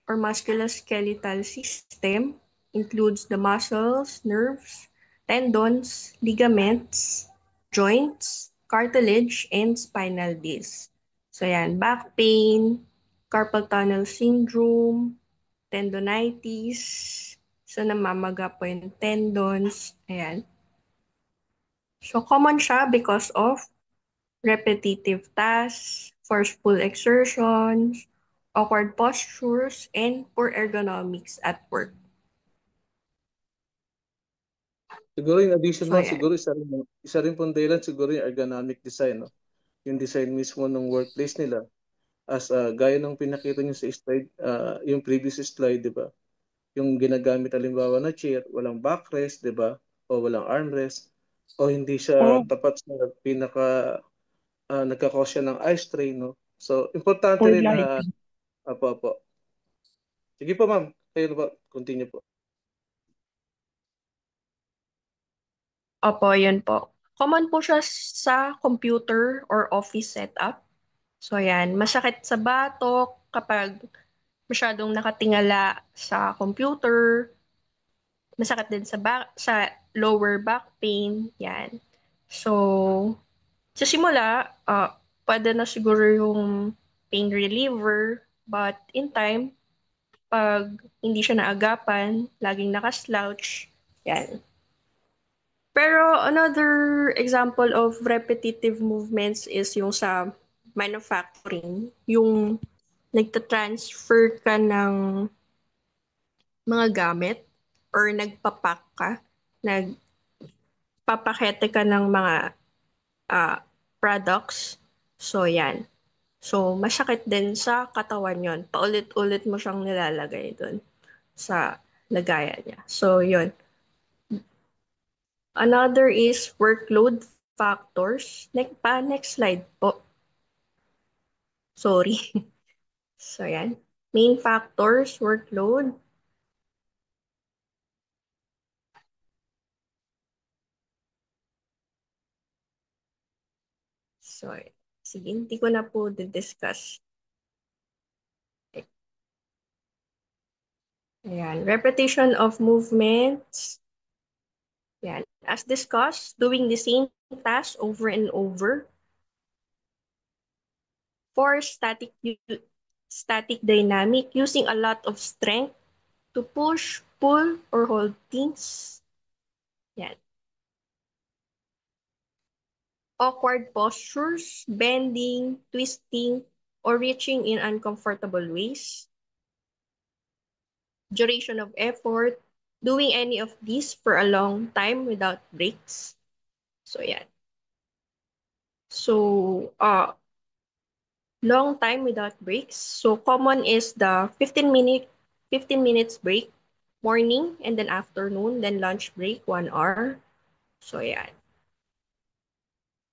or musculoskeletal system, includes the muscles, nerves, tendons, ligaments, joints, cartilage, and spinal disc. So yan, back pain, carpal tunnel syndrome, tendonitis, so namamaga po yung tendons, ayan. So common siya because of repetitive tasks, forceful exertions, awkward postures, and poor ergonomics at work. Siguro in addition So ma'am, yan. siguro isa rin pong dahilan siguro yung ergonomic design, no? Yung design mismo ng workplace nila as gaya ng pinakita niyo sa slide, yung previous slide, di ba? Yung ginagamit halimbawa na chair, walang backrest, di ba? O walang armrest, o hindi siya Oh, tapat sa pinaka nagkakos siya ng eye strain, no? So, importante poor rin na, lighting. apo. Sige po ma'am, kayo na ba? Continue po. Opo, yun po. Common po siya sa computer or office setup. So yan, masakit sa batok kapag masyadong nakatingala sa computer, masakit din sa lower back pain, yan. So, sa simula, pwede na siguro yung pain reliever, but in time, pag hindi siya naagapan, laging nakaslouch, yan. Pero another example of repetitive movements is yung sa manufacturing, yung nagta-transfer ka ng mga gamit or nagpapak ka, nagpapakete ka ng mga products. So, yan. So, masakit din sa katawan yon. Paulit-ulit mo siyang nilalagay doon sa lagayan niya. So, yon. Another is workload factors. Next slide po. Sorry. So, yan. Main factors, workload. So, sige, hindi ko na po discuss. Ayan. Repetition of movements. Ayan. As discussed, doing the same task over and over. For static dynamic, using a lot of strength to push, pull, or hold things. Yan. Awkward postures, bending, twisting, or reaching in uncomfortable ways. Duration of effort, doing any of these for a long time without breaks. So, yan. So, long time without breaks. So, common is the 15 minutes break, morning and then afternoon, then lunch break, 1 hour. So, yan.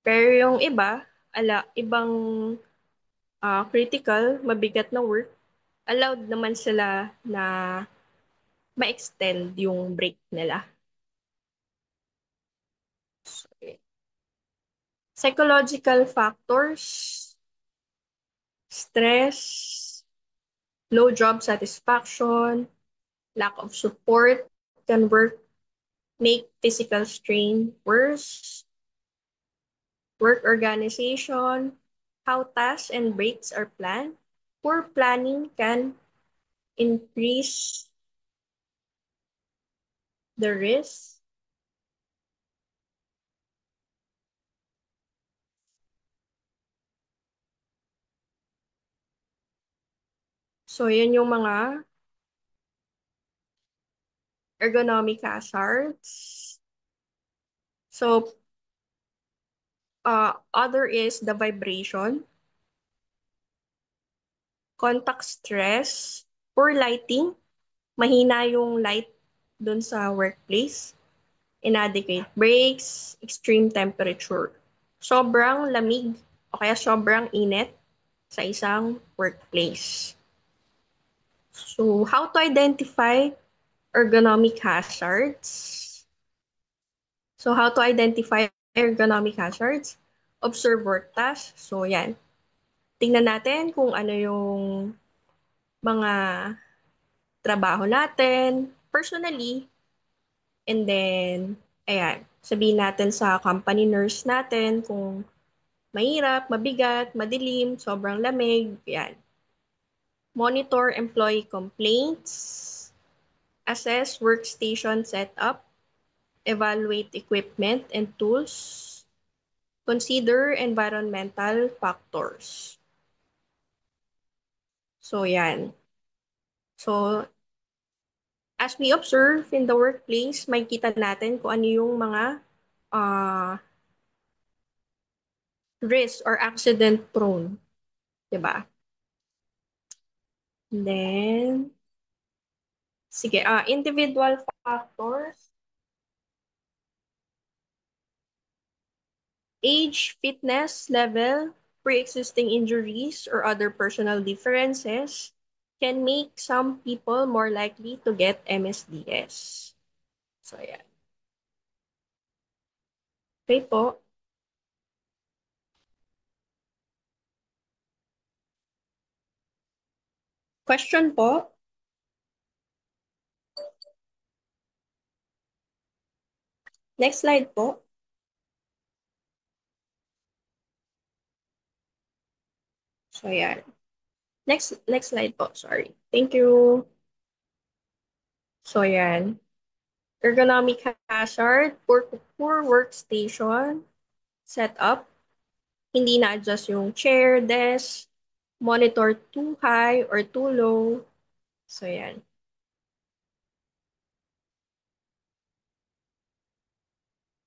Pero yung iba, ibang critical, mabigat na work, allowed naman sila na ma-extend yung break nila. So, yan. Psychological factors, stress, low job satisfaction, lack of support can make physical strain worse. Work organization, how tasks and breaks are planned. Poor planning can increase the risk. So, yun yung mga ergonomic hazards. So, other is the vibration, contact stress, poor lighting, mahina yung light dun sa workplace, inadequate breaks, extreme temperature, sobrang lamig o kaya sobrang init sa isang workplace. So, how to identify ergonomic hazards? So, how to identify ergonomic hazards? Observe work tasks. So, yan. Tingnan natin kung ano yung mga trabaho natin personally, and then Ayan, sabihin natin sa company nurse natin kung mahirap, mabigat, madilim, sobrang lamig, yan. Monitor employee complaints, assess workstation setup, evaluate equipment and tools, consider environmental factors. So, yan. So, as we observe in the workplace, may kita natin kung ano yung mga risk or accident prone. Diba? Then, sige, individual factors, age, fitness level, pre-existing injuries, or other personal differences can make some people more likely to get MSDS. So, yeah. Okay po. Question po. Next slide po. So, yeah. Next slide po. Sorry. Thank you. So, yan. Ergonomic hazard, poor workstation setup. Hindi na-adjust yung chair, desk, monitor too high or too low. So, yan.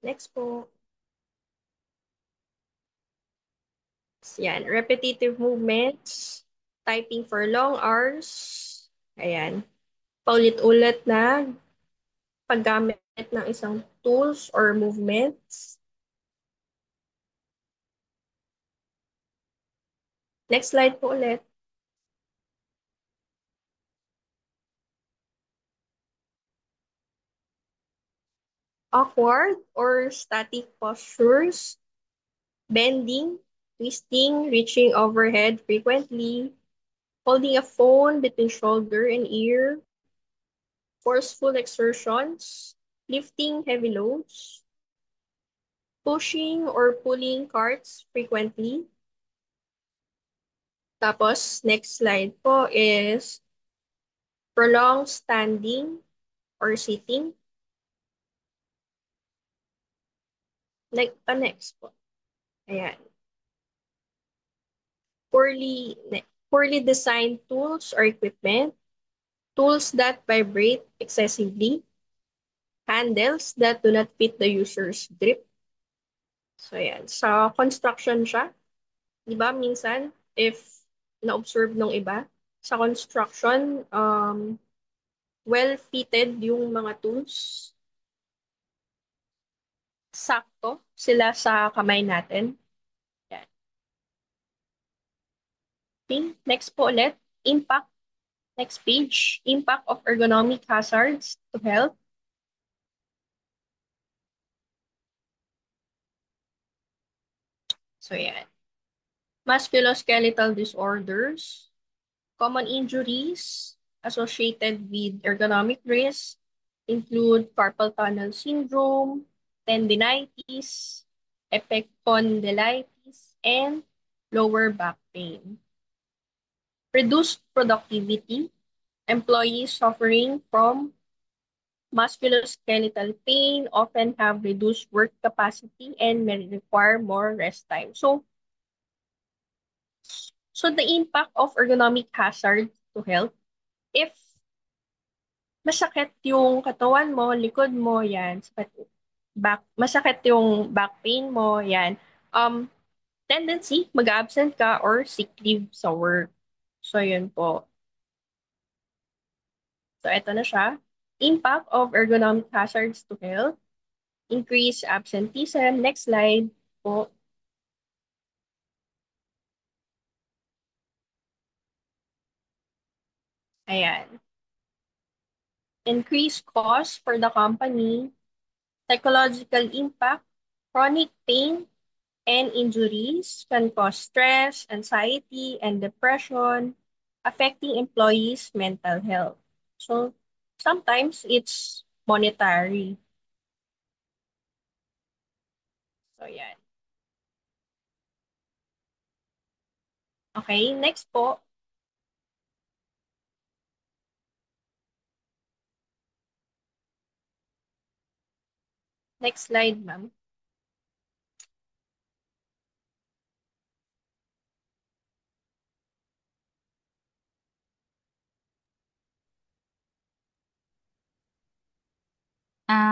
Next po. Yan. Repetitive movements. Typing for long hours. Ayan. Paulit-ulit na paggamit ng isang tools or movements. Next slide po ulit. Awkward or static postures. Bending, twisting, reaching overhead frequently, holding a phone between shoulder and ear, forceful exertions, lifting heavy loads, pushing or pulling carts frequently. Tapos, next slide po is prolonged standing or sitting. Next po. Ayan. Poorly designed tools or equipment, tools that vibrate excessively, handles that do not fit the user's grip. So, yan. Sa construction siya, di ba, minsan, if na-observe nung iba, sa construction, well-fitted yung mga tools. Sakto sila sa kamay natin. Yan. Okay, next po ulit, impact. Next page, impact of ergonomic hazards to health. So, yan. Musculoskeletal disorders, common injuries associated with ergonomic risk include carpal tunnel syndrome, tendinitis, epicondylitis, and lower back pain. Reduced productivity, employees suffering from musculoskeletal pain often have reduced work capacity and may require more rest time. So the impact of ergonomic hazard to health, if masakit yung katawan mo, likod mo, yan, masakit yung back pain mo, yan, tendency, mag-absent ka or sick leave sa work. So, yun po. So, ito na siya. Impact of ergonomic hazards to health. Increase absenteeism. Next slide po. Ayan. Increase cost for the company. Psychological impact. Chronic pain and injuries can cause stress, anxiety, and depression, affecting employees' mental health. So, sometimes it's monetary. So, yan. Okay, next po. Next slide, ma'am.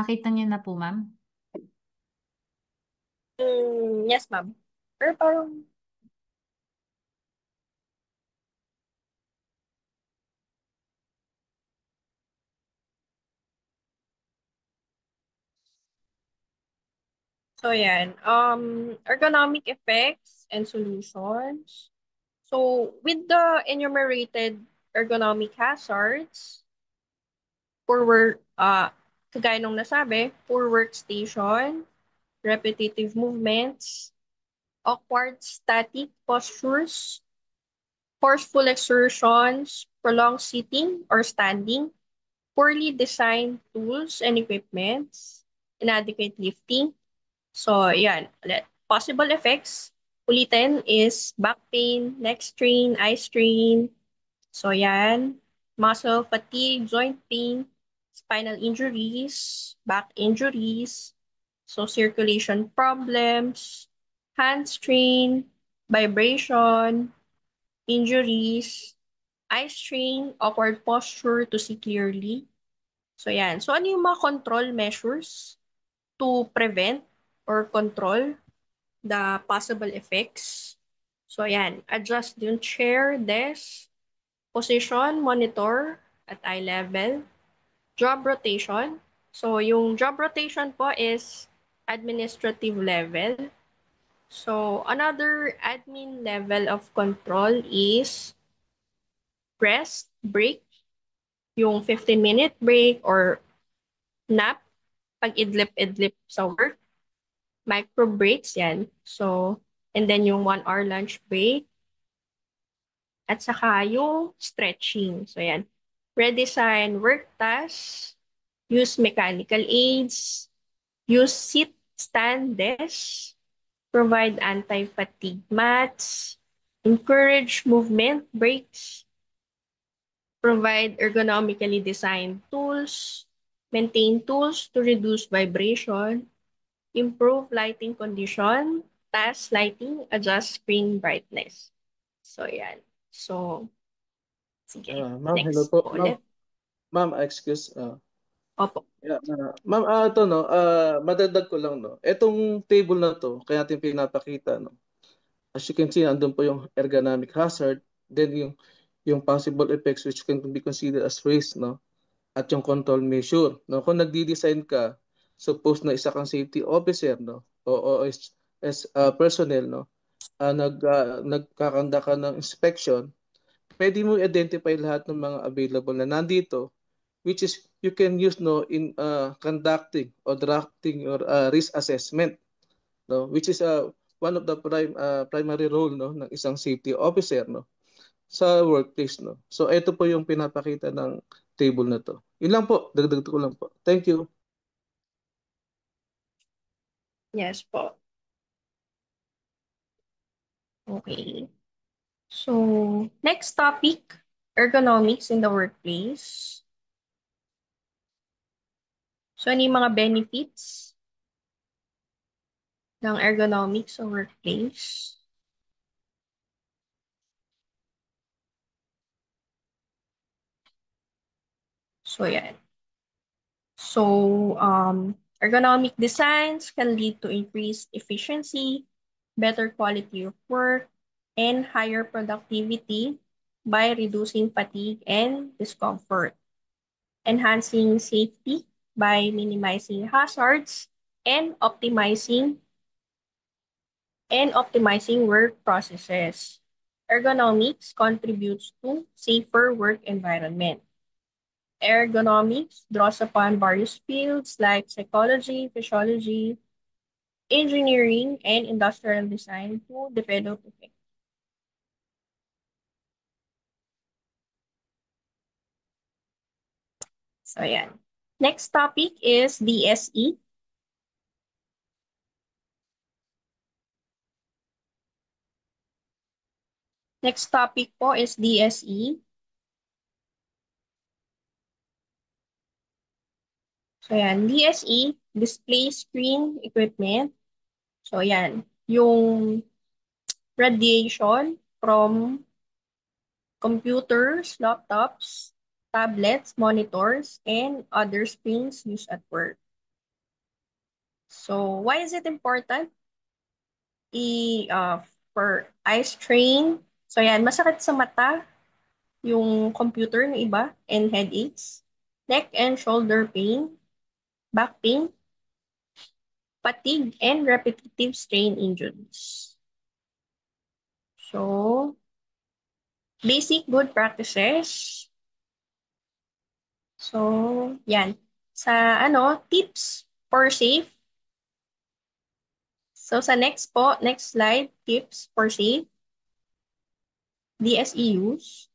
Kita niyo na po, ma'am? Yes, ma'am. Pero parang, so yan. Ergonomic effects and solutions. So, with the enumerated ergonomic hazards, poor work, kagaya nung nasabi, poor workstation, repetitive movements, awkward static postures, forceful exertions, prolonged sitting or standing, poorly designed tools and equipments, inadequate lifting. So, yan. Ulit. Possible effects, ulitin, is back pain, neck strain, eye strain. So, yan. Muscle fatigue, joint pain, spinal injuries, back injuries, so circulation problems, hand strain, vibration, injuries, eye strain, awkward posture to see clearly. So, yan. So, ano yung mga control measures to prevent or control the possible effects? So, yan. Adjust yung chair, desk, position, monitor at eye level. Job rotation. So, yung job rotation po is administrative level. So, another admin level of control is rest, break, yung 15-minute break or nap, pag idlip-idlip sa work, micro breaks yan. So, and then yung 1 hour lunch break, at saka yung stretching. So, yan. Redesign work tasks, use mechanical aids, use sit, stand, desk, provide anti-fatigue mats, encourage movement breaks, provide ergonomically designed tools, maintain tools to reduce vibration, improve lighting condition, task lighting, adjust screen brightness. So, yan. So, sige. Ma'am, hello Next po. po Ma'am, ulit. ma'am, excuse. Opo. Yeah, ma'am, ito no, madagdag ko lang no. Etong table na to, kaya natin pinapakita no. As you can see, andun po yung ergonomic hazard, then yung possible effects which can be considered as risk no, at yung control measure no. Kung nagdi-design ka, suppose na isa kang safety officer no, o as personnel no, nagkakanda ka ng inspection, pwede mo identify lahat ng mga available na nandito, which is you can use no in conducting or drafting your risk assessment no, which is one of the primary role no ng isang safety officer no sa workplace no. So ito po yung pinapakita ng table na to. Yun lang po, dagdag ko lang po. Thank you. Yes po. Okay. So, next topic, ergonomics in the workplace. So, ano yung mga benefits ng ergonomics sa workplace? So, yan. So, ergonomic designs can lead to increased efficiency, better quality of work, and higher productivity by reducing fatigue and discomfort, enhancing safety by minimizing hazards, and optimizing work processes. Ergonomics contributes to safer work environment. Ergonomics draws upon various fields like psychology, physiology, engineering, and industrial design to develop effect. So, yan. Next topic is DSE. Next topic po is DSE. So yan, DSE, Display Screen Equipment. So yan, yung radiation from computers, laptops, tablets, monitors, and other screens used at work. So why is it important? For eye strain. So yan, masakit sa mata yung computer ng iba and headaches, neck and shoulder pain, back pain, fatigue, and repetitive strain injuries. So, basic good practices. So, yan. Sa tips for safe. So, sa next slide, tips for safe DSE use.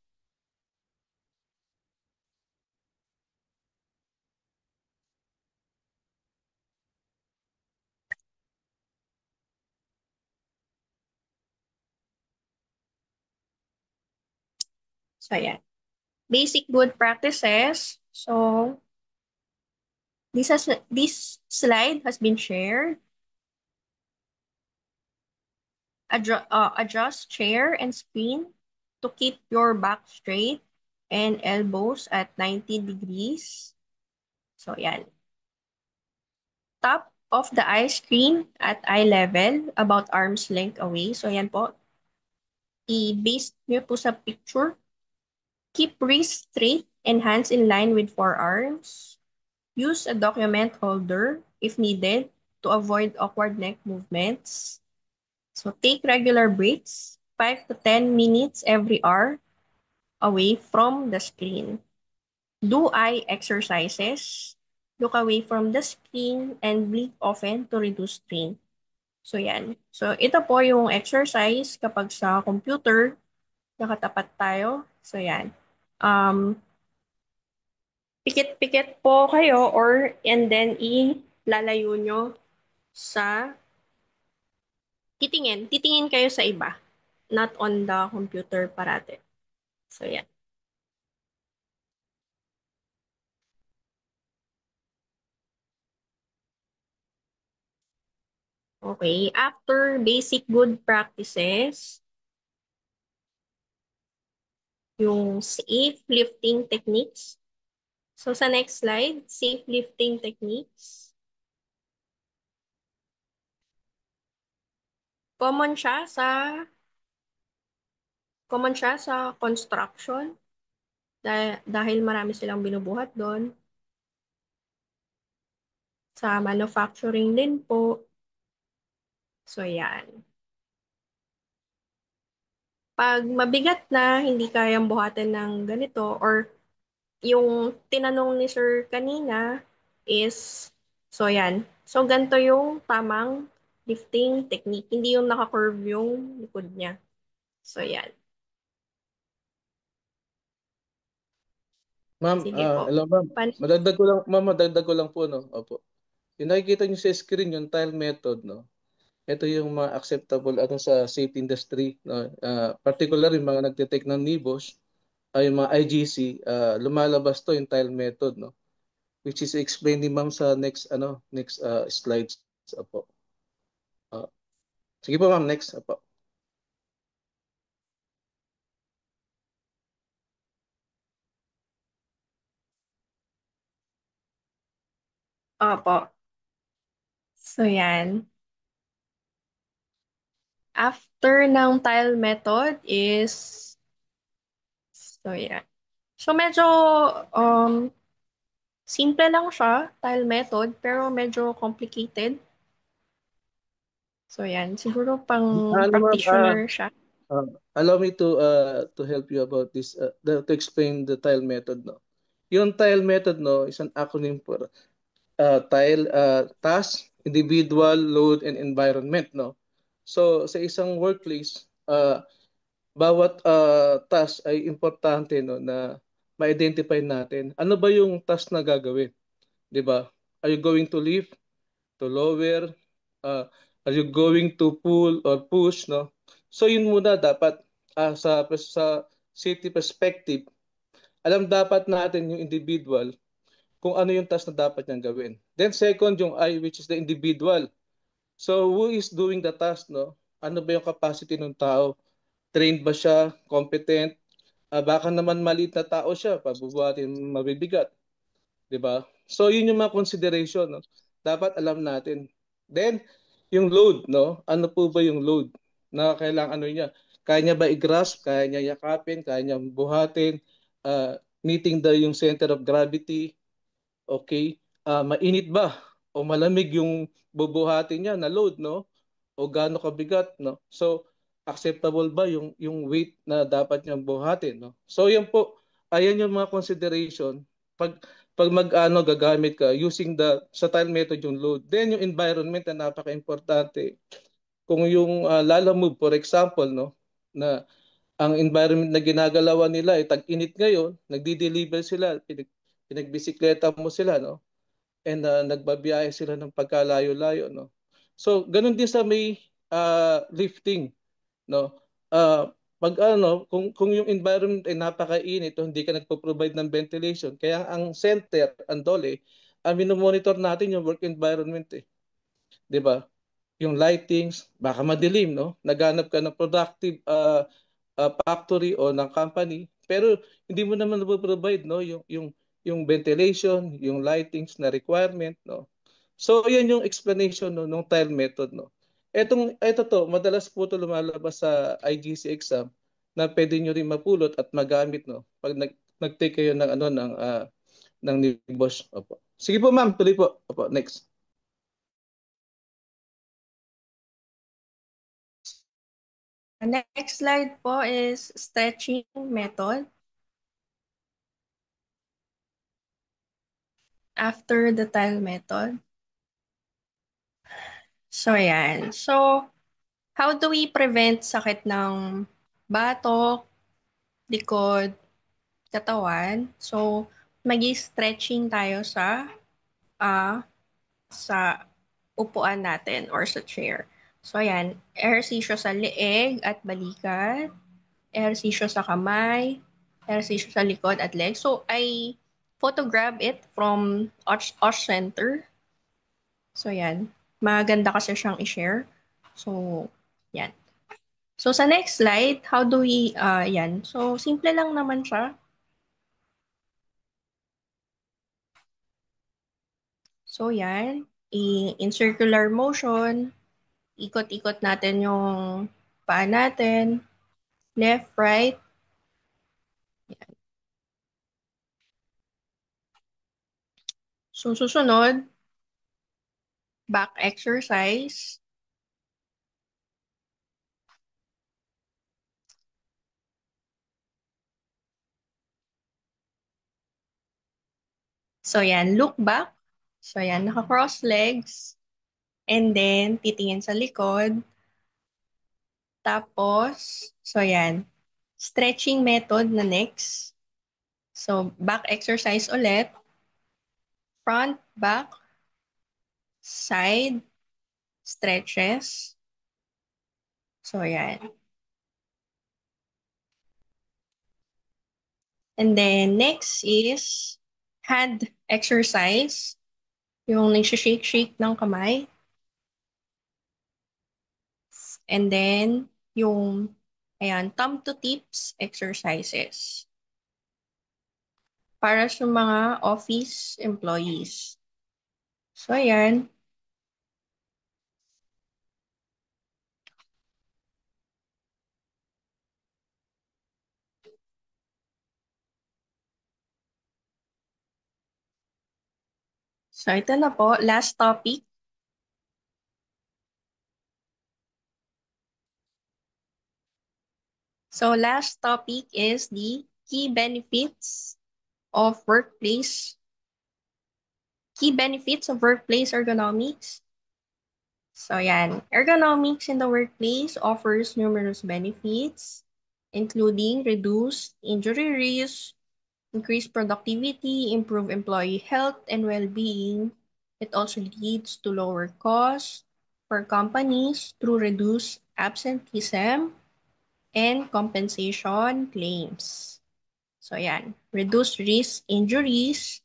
So, yan. Basic good practices. So, this slide has been shared. Adjust chair and screen to keep your back straight and elbows at 90 degrees. So, yan. Top of the eye screen at eye level, about arm's length away. So, yan po. I-base nyo po sa picture. Keep wrist straight and hands in line with forearms. Use a document holder if needed to avoid awkward neck movements. So, take regular breaks, 5 to 10 minutes every hour away from the screen. Do eye exercises. Look away from the screen and blink often to reduce strain. So, yan. So, ito po yung exercise kapag sa computer, nakatapat tayo. So, yan. Pikit-pikit po kayo and then ilalayo nyo sa titingin. Titingin kayo sa iba. Not on the computer parate. So, yan. Okay, after basic good practices, yung safe lifting techniques. So sa next slide, safe lifting techniques. Common siya sa construction dahil marami silang binubuhat doon. Sa manufacturing din po. So yan. Pag mabigat na, hindi kayang buhatin ng ganito or yung tinanong ni Sir kanina is, so yan. So ganito yung tamang lifting technique. Hindi yung naka-curve yung likod niya. So yan. Ma'am, Sige po. hello ma'am. Madagdag ko lang po, no? Opo. Yung nakikita niyo sa screen, yung tile method, no? Ito yung mga acceptable sa safety industry, no? Particular yung mga nagte-take ng NIBOS, ay yung mga IGC, lumalabas to yung tile method, no? Which is explained ni ma'am sa next slides. Opo. Uh, Sige po ma'am, next. Opo. Opo. So yan. After ng tile method is, so yan. So medyo simple lang siya, tile method, pero medyo complicated. So yan, siguro pang Ano ma'am, practitioner siya. allow me to help you about this, to explain the tile method, no? Yung tile method, no, is an acronym for tile, task, individual, load, and environment, no? So sa isang workplace, bawat task ay importante, no, na ma-identify natin. Ano ba yung task na gagawin, 'di ba? Are you going to lift, to lower, uh, are you going to pull or push, no? So yun muna dapat. sa city perspective, alam dapat natin yung individual kung ano yung task na dapat niyang gawin. Then second, yung I, which is the individual. So who is doing the task, no? Ano ba yung capacity ng tao? Trained ba siya? Competent? Baka naman maliit na tao siya, pabubuhatin mabibigat, 'di ba? So yun yung mga consideration, no? Dapat alam natin. Then yung load, no? Ano po ba yung load na kailangan ano niya? Kaya niya ba i-grasp? Kaya niya yakapin? Kaya niya buhatin? Meeting yung center of gravity? Okay? Mainit ba o malamig yung bubuhatin niya na load, no? O gaano kabigat, no? So acceptable ba yung weight na dapat niyang buhatin, no? So yan po, ayan yung mga consideration pag mag-ano gagamit ka using sa tile method yung load. Then yung environment na napaka-importante. Kung yung lalamove for example, no, na ang environment na ginagalawan nila ay tag-init ngayon, nagdi-deliver sila, pinagbisikleta mo sila, no? And nagbabiyahe sila ng pagkalayo-layo, no? So ganun din sa may lifting, no? Pag ano, kung yung environment ay napakainit o hindi ka nagpo-provide ng ventilation, kaya ang center, ang dole, minomonitor natin yung work environment eh. 'Di ba? Yung lightings, baka madilim, no? Naghanap ka ng productive factory o ng company, pero hindi mo naman provide, no, yung ventilation, yung lightings na requirement, no. So yan yung explanation, no, ng tile method, no. Ito to, madalas po to lumalabas sa IGC exam na pwede nyo rin mapulot at magamit, no, pag nag-take kayo ng ano ng NIBOS. Opo. Sige po ma'am, tuloy po. Opo, next. Next slide po is stretching method. After the tile method. So, yan. So, how do we prevent sakit ng batok, likod, katawan? So, magi-stretching tayo sa upuan natin or sa chair. So, ayan. Ehersisyo sa leeg at balikat. Ehersisyo sa kamay. Ehersisyo sa likod at leg. So, I photograph it from Osh Center. So, yan. Maganda kasi siyang i-share. So, yan. So, sa next slide, how do we, yan. So, simple lang naman siya. So, yan. In circular motion, ikot-ikot natin yung paa natin. Left, right. Yan. So, susunod, back exercise. So, yan. Look back. So, yan. Naka-cross legs. And then, titingin sa likod. Tapos, so yan. Stretching method na next. So, back exercise ulit. Front, back, side, stretches. So, yan. And then, next is hand exercise. Yung nagsishake-shake ng kamay. And then, yung, ayan, thumb to tips exercises. Para sa mga office employees. So, ayan. So, ito na po, last topic. So, last topic is the key benefits of workplace ergonomics. So, yan. Ergonomics in the workplace offers numerous benefits, including reduced injury risk, increased productivity, improve employee health and well-being. It also leads to lower costs for companies through reduced absenteeism, and compensation claims. So yan, reduce risk injuries,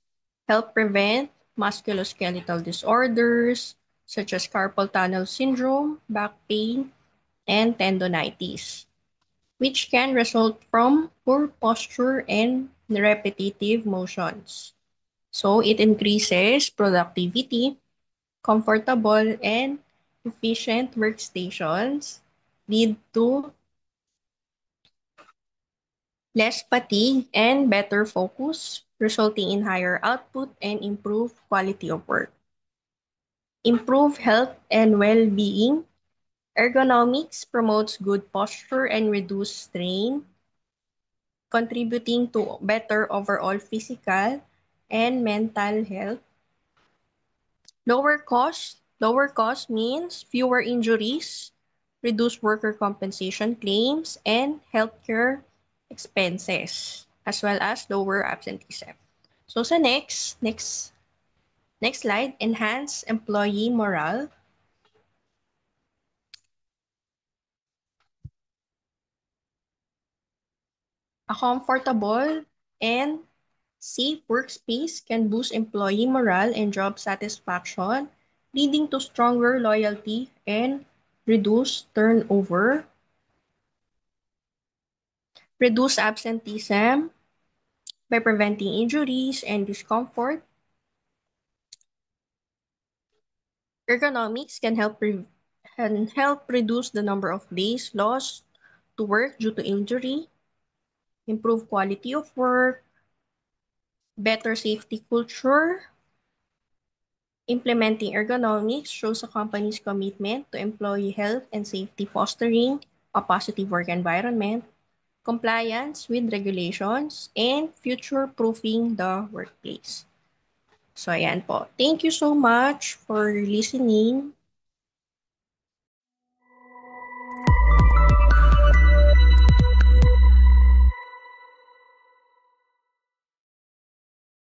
help prevent musculoskeletal disorders such as carpal tunnel syndrome, back pain, and tendonitis, which can result from poor posture and repetitive motions. So it increases productivity, comfortable and efficient workstations, lead to less fatigue and better focus, resulting in higher output and improved quality of work. Improve health and well-being. Ergonomics promotes good posture and reduce strain, contributing to better overall physical and mental health. Lower cost. Lower cost means fewer injuries, reduced worker compensation claims, and healthcare expenses, as well as lower absenteeism. So sa next slide, enhance employee morale. A comfortable and safe workspace can boost employee morale and job satisfaction, leading to stronger loyalty and reduced turnover. Reduce absenteeism by preventing injuries and discomfort. Ergonomics can help reduce the number of days lost to work due to injury, improve quality of work, better safety culture. Implementing ergonomics shows a company's commitment to employee health and safety, fostering a positive work environment, compliance with regulations, and future-proofing the workplace. So, ayan po. Thank you so much for listening.